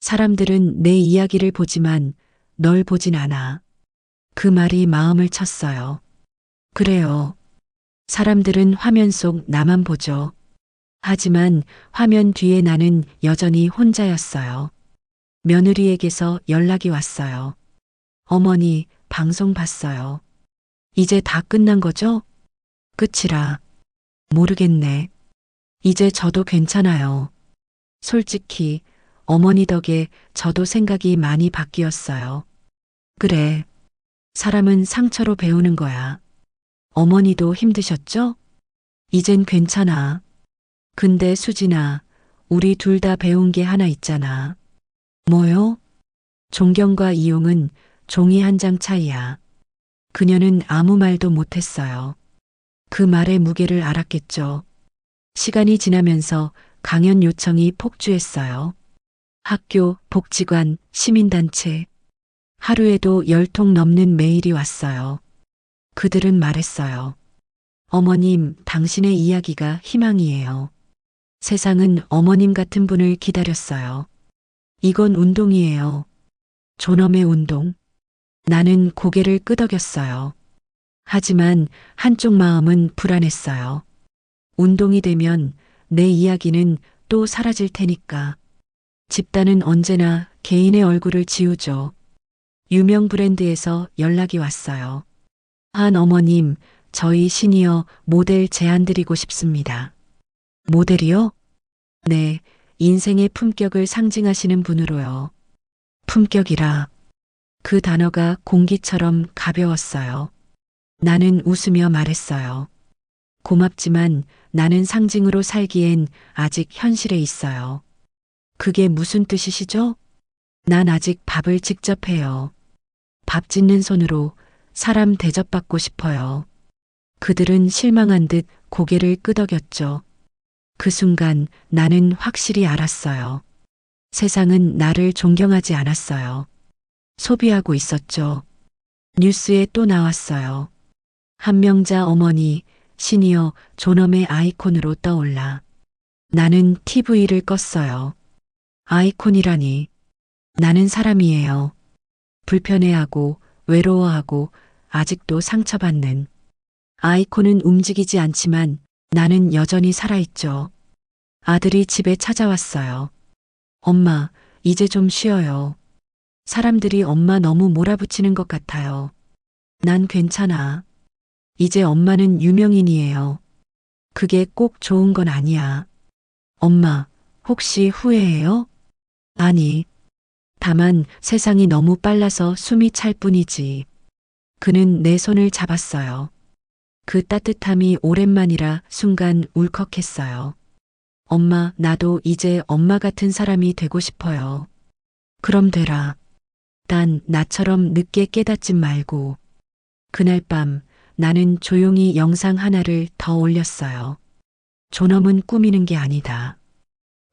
사람들은 내 이야기를 보지만 널 보진 않아. 그 말이 마음을 쳤어요. 그래요. 사람들은 화면 속 나만 보죠. 하지만 화면 뒤에 나는 여전히 혼자였어요. 며느리에게서 연락이 왔어요. 어머니, 방송 봤어요. 이제 다 끝난 거죠? 끝이라. 모르겠네. 이제 저도 괜찮아요. 솔직히 어머니 덕에 저도 생각이 많이 바뀌었어요. 그래. 사람은 상처로 배우는 거야. 어머니도 힘드셨죠? 이젠 괜찮아. 근데 수진아, 우리 둘 다 배운 게 하나 있잖아. 뭐요? 존경과 이용은 종이 한 장 차이야. 그녀는 아무 말도 못했어요. 그 말의 무게를 알았겠죠. 시간이 지나면서 강연 요청이 폭주했어요. 학교, 복지관, 시민단체. 하루에도 10통 넘는 메일이 왔어요. 그들은 말했어요. 어머님, 당신의 이야기가 희망이에요. 세상은 어머님 같은 분을 기다렸어요. 이건 운동이에요. 존엄의 운동. 나는 고개를 끄덕였어요. 하지만 한쪽 마음은 불안했어요. 운동이 되면 내 이야기는 또 사라질 테니까. 집단은 언제나 개인의 얼굴을 지우죠. 유명 브랜드에서 연락이 왔어요. 한 어머님, 저희 시니어 모델 제안드리고 싶습니다. 모델이요? 네, 인생의 품격을 상징하시는 분으로요. 품격이라. 그 단어가 공기처럼 가벼웠어요. 나는 웃으며 말했어요. 고맙지만 나는 상징으로 살기엔 아직 현실에 있어요. 그게 무슨 뜻이시죠? 난 아직 밥을 직접 해요. 밥 짓는 손으로 사람 대접받고 싶어요. 그들은 실망한 듯 고개를 끄덕였죠. 그 순간 나는 확실히 알았어요. 세상은 나를 존경하지 않았어요. 소비하고 있었죠. 뉴스에 또 나왔어요. 한명자 어머니, 시니어 존엄의 아이콘으로 떠올라. 나는 TV를 껐어요. 아이콘이라니. 나는 사람이에요. 불편해하고 외로워하고 아직도 상처받는. 아이콘은 움직이지 않지만 나는 여전히 살아있죠. 아들이 집에 찾아왔어요. 엄마, 이제 좀 쉬어요. 사람들이 엄마 너무 몰아붙이는 것 같아요. 난 괜찮아. 이제 엄마는 유명인이에요. 그게 꼭 좋은 건 아니야. 엄마, 혹시 후회해요? 아니. 다만 세상이 너무 빨라서 숨이 찰 뿐이지. 그는 내 손을 잡았어요. 그 따뜻함이 오랜만이라 순간 울컥했어요. 엄마, 나도 이제 엄마 같은 사람이 되고 싶어요. 그럼 되라. 단 나처럼 늦게 깨닫지 말고. 그날 밤 나는 조용히 영상 하나를 더 올렸어요. 존엄은 꾸미는 게 아니다.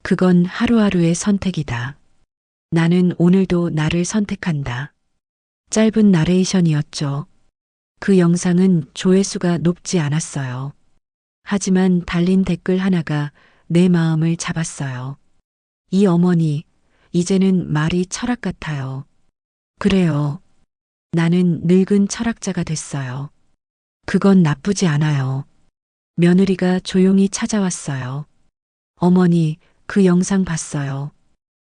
그건 하루하루의 선택이다. 나는 오늘도 나를 선택한다. 짧은 나레이션이었죠. 그 영상은 조회수가 높지 않았어요. 하지만 달린 댓글 하나가 내 마음을 잡았어요. 이 어머니, 이제는 말이 철학 같아요. 그래요. 나는 늙은 철학자가 됐어요. 그건 나쁘지 않아요. 며느리가 조용히 찾아왔어요. 어머니, 그 영상 봤어요.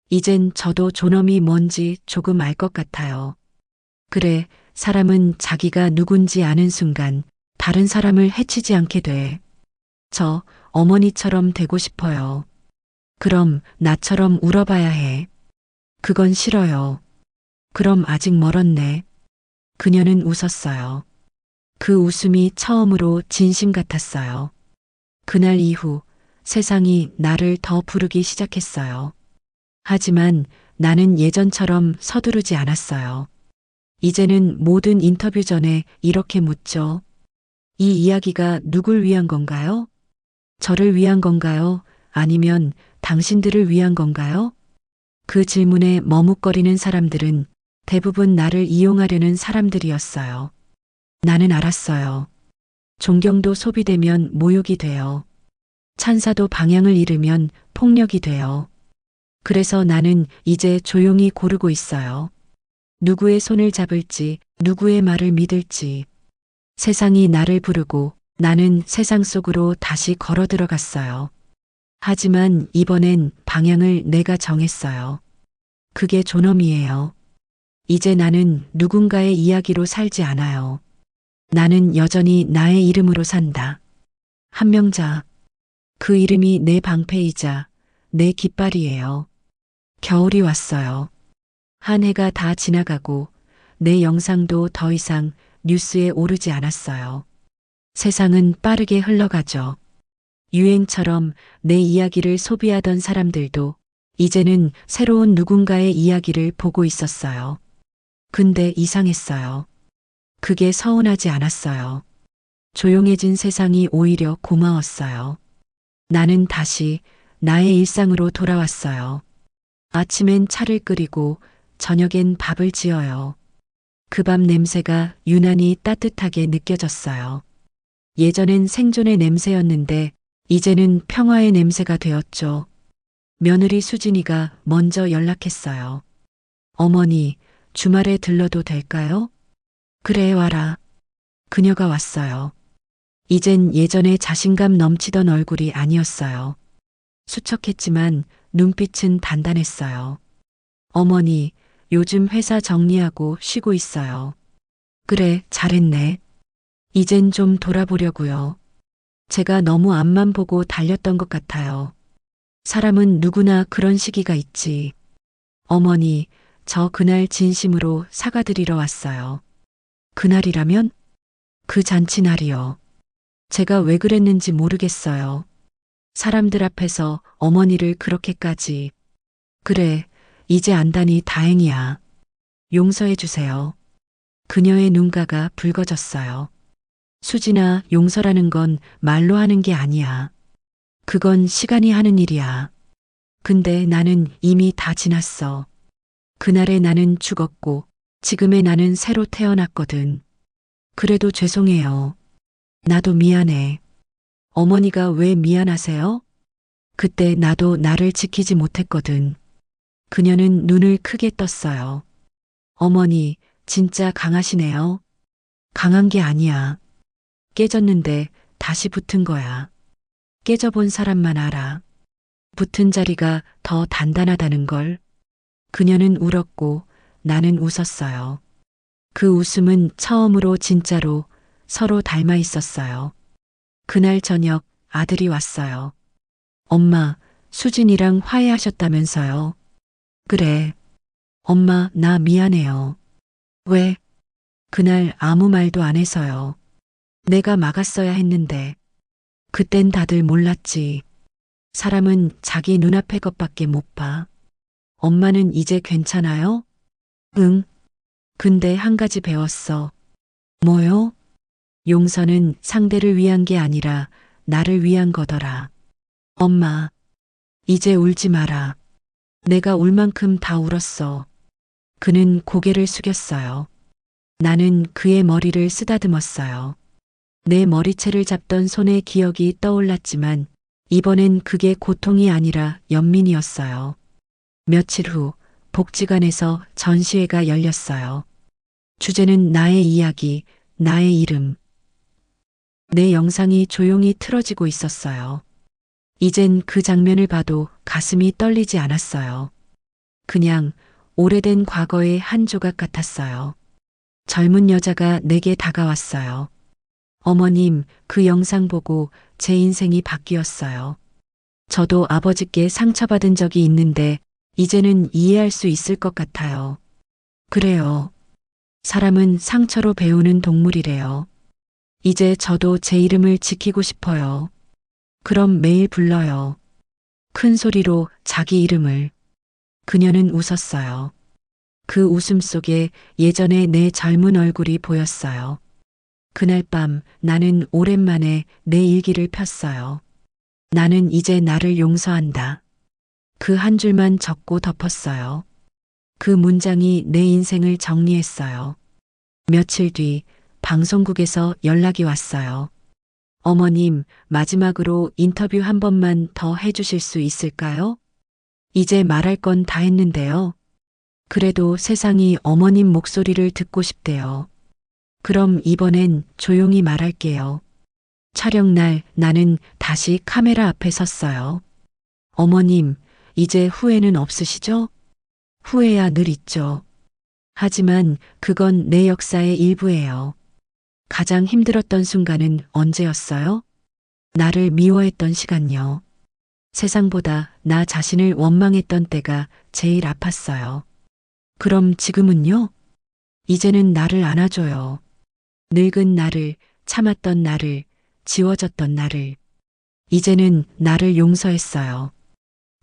이젠 저도 존엄이 뭔지 조금 알 것 같아요. 그래, 사람은 자기가 누군지 아는 순간 다른 사람을 해치지 않게 돼. 저 어머니처럼 되고 싶어요. 그럼 나처럼 울어봐야 해. 그건 싫어요. 그럼 아직 멀었네. 그녀는 웃었어요. 그 웃음이 처음으로 진심 같았어요. 그날 이후 세상이 나를 더 부르기 시작했어요. 하지만 나는 예전처럼 서두르지 않았어요. 이제는 모든 인터뷰 전에 이렇게 묻죠. 이 이야기가 누굴 위한 건가요? 저를 위한 건가요? 아니면 당신들을 위한 건가요? 그 질문에 머뭇거리는 사람들은 대부분 나를 이용하려는 사람들이었어요. 나는 알았어요. 존경도 소비되면 모욕이 돼요. 찬사도 방향을 잃으면 폭력이 돼요. 그래서 나는 이제 조용히 고르고 있어요. 누구의 손을 잡을지, 누구의 말을 믿을지. 세상이 나를 부르고 나는 세상 속으로 다시 걸어 들어갔어요. 하지만 이번엔 방향을 내가 정했어요. 그게 존엄이에요. 이제 나는 누군가의 이야기로 살지 않아요. 나는 여전히 나의 이름으로 산다. 한명자. 그 이름이 내 방패이자 내 깃발이에요. 겨울이 왔어요. 한 해가 다 지나가고 내 영상도 더 이상 뉴스에 오르지 않았어요. 세상은 빠르게 흘러가죠. 유행처럼 내 이야기를 소비하던 사람들도 이제는 새로운 누군가의 이야기를 보고 있었어요. 근데 이상했어요. 그게 서운하지 않았어요. 조용해진 세상이 오히려 고마웠어요. 나는 다시 나의 일상으로 돌아왔어요. 아침엔 차를 끓이고 저녁엔 밥을 지어요. 그 밥 냄새가 유난히 따뜻하게 느껴졌어요. 예전엔 생존의 냄새였는데 이제는 평화의 냄새가 되었죠. 며느리 수진이가 먼저 연락했어요. 어머니, 주말에 들러도 될까요? 그래, 와라. 그녀가 왔어요. 이젠 예전에 자신감 넘치던 얼굴이 아니었어요. 수척했지만 눈빛은 단단했어요. 어머니, 요즘 회사 정리하고 쉬고 있어요. 그래, 잘했네. 이젠 좀 돌아보려고요. 제가 너무 앞만 보고 달렸던 것 같아요. 사람은 누구나 그런 시기가 있지. 어머니, 저 그날 진심으로 사과드리러 왔어요. 그날이라면? 그 잔치날이요. 제가 왜 그랬는지 모르겠어요. 사람들 앞에서 어머니를 그렇게까지. 그래, 이제 안다니 다행이야. 용서해 주세요. 그녀의 눈가가 붉어졌어요. 수진아, 용서라는 건 말로 하는 게 아니야. 그건 시간이 하는 일이야. 근데 나는 이미 다 지났어. 그날의 나는 죽었고 지금의 나는 새로 태어났거든. 그래도 죄송해요. 나도 미안해. 어머니가 왜 미안하세요? 그때 나도 나를 지키지 못했거든. 그녀는 눈을 크게 떴어요. 어머니, 진짜 강하시네요. 강한 게 아니야. 깨졌는데 다시 붙은 거야. 깨져본 사람만 알아. 붙은 자리가 더 단단하다는 걸. 그녀는 울었고 나는 웃었어요. 그 웃음은 처음으로 진짜로 서로 닮아 있었어요. 그날 저녁 아들이 왔어요. 엄마, 수진이랑 화해하셨다면서요. 그래. 엄마, 나 미안해요. 왜? 그날 아무 말도 안 해서요. 내가 막았어야 했는데. 그땐 다들 몰랐지. 사람은 자기 눈앞의 것밖에 못 봐. 엄마는 이제 괜찮아요? 응. 근데 한 가지 배웠어. 뭐요? 용서는 상대를 위한 게 아니라 나를 위한 거더라. 엄마, 이제 울지 마라. 내가 울 만큼 다 울었어. 그는 고개를 숙였어요. 나는 그의 머리를 쓰다듬었어요. 내 머리채를 잡던 손의 기억이 떠올랐지만 이번엔 그게 고통이 아니라 연민이었어요. 며칠 후 복지관에서 전시회가 열렸어요. 주제는 나의 이야기, 나의 이름. 내 영상이 조용히 틀어지고 있었어요. 이젠 그 장면을 봐도 가슴이 떨리지 않았어요. 그냥 오래된 과거의 한 조각 같았어요. 젊은 여자가 내게 다가왔어요. 어머님, 그 영상 보고 제 인생이 바뀌었어요. 저도 아버지께 상처받은 적이 있는데 이제는 이해할 수 있을 것 같아요. 그래요. 사람은 상처로 배우는 동물이래요. 이제 저도 제 이름을 지키고 싶어요. 그럼 매일 불러요. 큰 소리로 자기 이름을. 그녀는 웃었어요. 그 웃음 속에 예전의 내 젊은 얼굴이 보였어요. 그날 밤 나는 오랜만에 내 일기를 폈어요. 나는 이제 나를 용서한다. 그 한 줄만 적고 덮었어요. 그 문장이 내 인생을 정리했어요. 며칠 뒤 방송국에서 연락이 왔어요. 어머님, 마지막으로 인터뷰 한 번만 더 해주실 수 있을까요? 이제 말할 건 다 했는데요. 그래도 세상이 어머님 목소리를 듣고 싶대요. 그럼 이번엔 조용히 말할게요. 촬영 날 나는 다시 카메라 앞에 섰어요. 어머님, 이제 후회는 없으시죠? 후회야 늘 있죠. 하지만 그건 내 역사의 일부예요. 가장 힘들었던 순간은 언제였어요? 나를 미워했던 시간요. 세상보다 나 자신을 원망했던 때가 제일 아팠어요. 그럼 지금은요? 이제는 나를 안아줘요. 늙은 나를, 참았던 나를, 지워졌던 나를. 이제는 나를 용서했어요.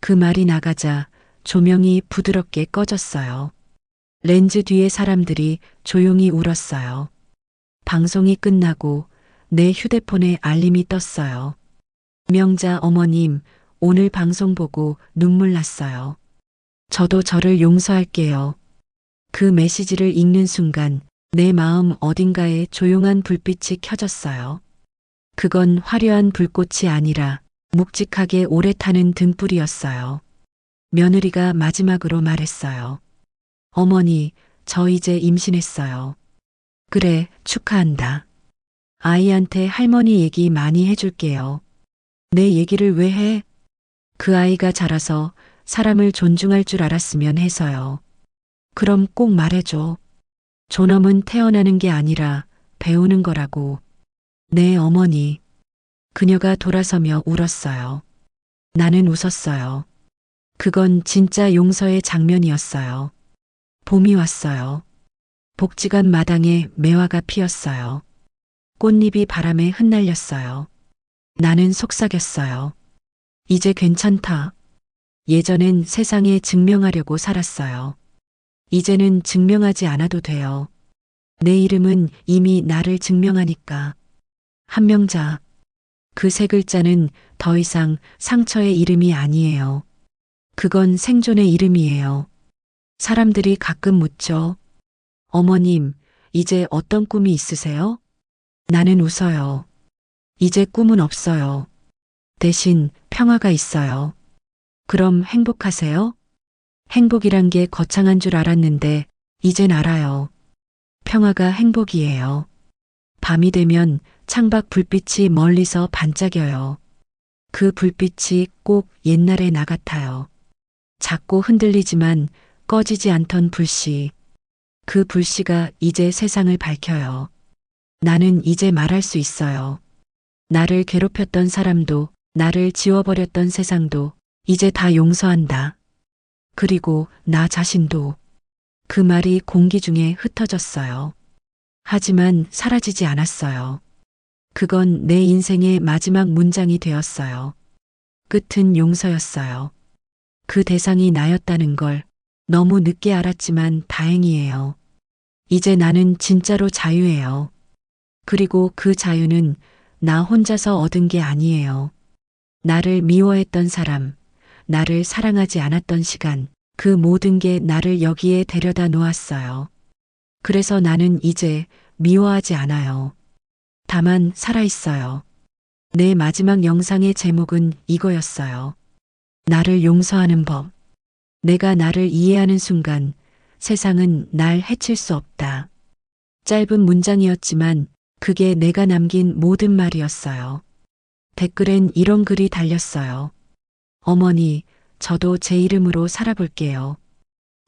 그 말이 나가자 조명이 부드럽게 꺼졌어요. 렌즈 뒤에 사람들이 조용히 울었어요. 방송이 끝나고 내 휴대폰에 알림이 떴어요. 명자 어머님, 오늘 방송 보고 눈물 났어요. 저도 저를 용서할게요. 그 메시지를 읽는 순간 내 마음 어딘가에 조용한 불빛이 켜졌어요. 그건 화려한 불꽃이 아니라 묵직하게 오래 타는 등불이었어요. 며느리가 마지막으로 말했어요. 어머니, 저 이제 임신했어요. 그래, 축하한다. 아이한테 할머니 얘기 많이 해줄게요. 내 얘기를 왜 해? 그 아이가 자라서 사람을 존중할 줄 알았으면 해서요. 그럼 꼭 말해줘. 존엄은 태어나는 게 아니라 배우는 거라고. 네, 어머니. 그녀가 돌아서며 울었어요. 나는 웃었어요. 그건 진짜 용서의 장면이었어요. 봄이 왔어요. 복지관 마당에 매화가 피었어요. 꽃잎이 바람에 흩날렸어요. 나는 속삭였어요. 이제 괜찮다. 예전엔 세상에 증명하려고 살았어요. 이제는 증명하지 않아도 돼요. 내 이름은 이미 나를 증명하니까. 한명자. 그 세 글자는 더 이상 상처의 이름이 아니에요. 그건 생존의 이름이에요. 사람들이 가끔 묻죠. 어머님, 이제 어떤 꿈이 있으세요? 나는 웃어요. 이제 꿈은 없어요. 대신 평화가 있어요. 그럼 행복하세요? 행복이란 게 거창한 줄 알았는데 이젠 알아요. 평화가 행복이에요. 밤이 되면 창밖 불빛이 멀리서 반짝여요. 그 불빛이 꼭 옛날의 나 같아요. 작고 흔들리지만 꺼지지 않던 불씨. 그 불씨가 이제 세상을 밝혀요. 나는 이제 말할 수 있어요. 나를 괴롭혔던 사람도, 나를 지워버렸던 세상도 이제 다 용서한다. 그리고 나 자신도. 그 말이 공기 중에 흩어졌어요. 하지만 사라지지 않았어요. 그건 내 인생의 마지막 문장이 되었어요. 끝은 용서였어요. 그 대상이 나였다는 걸 너무 늦게 알았지만 다행이에요. 이제 나는 진짜로 자유예요. 그리고 그 자유는 나 혼자서 얻은 게 아니에요. 나를 미워했던 사람, 나를 사랑하지 않았던 시간, 그 모든 게 나를 여기에 데려다 놓았어요. 그래서 나는 이제 미워하지 않아요. 다만 살아있어요. 내 마지막 영상의 제목은 이거였어요. 나를 용서하는 법. 내가 나를 이해하는 순간 세상은 날 해칠 수 없다. 짧은 문장이었지만 그게 내가 남긴 모든 말이었어요. 댓글엔 이런 글이 달렸어요. 어머니, 저도 제 이름으로 살아볼게요.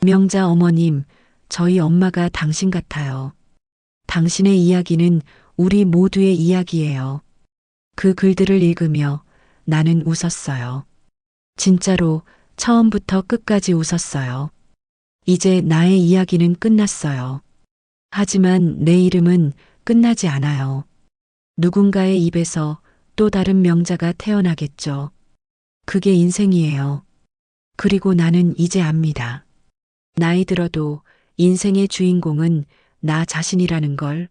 명자 어머님, 저희 엄마가 당신 같아요. 당신의 이야기는 우리 모두의 이야기예요. 그 글들을 읽으며 나는 웃었어요. 진짜로 처음부터 끝까지 웃었어요. 이제 나의 이야기는 끝났어요. 하지만 내 이름은 끝나지 않아요. 누군가의 입에서 또 다른 명자가 태어나겠죠. 그게 인생이에요. 그리고 나는 이제 압니다. 나이 들어도 인생의 주인공은 나 자신이라는 걸.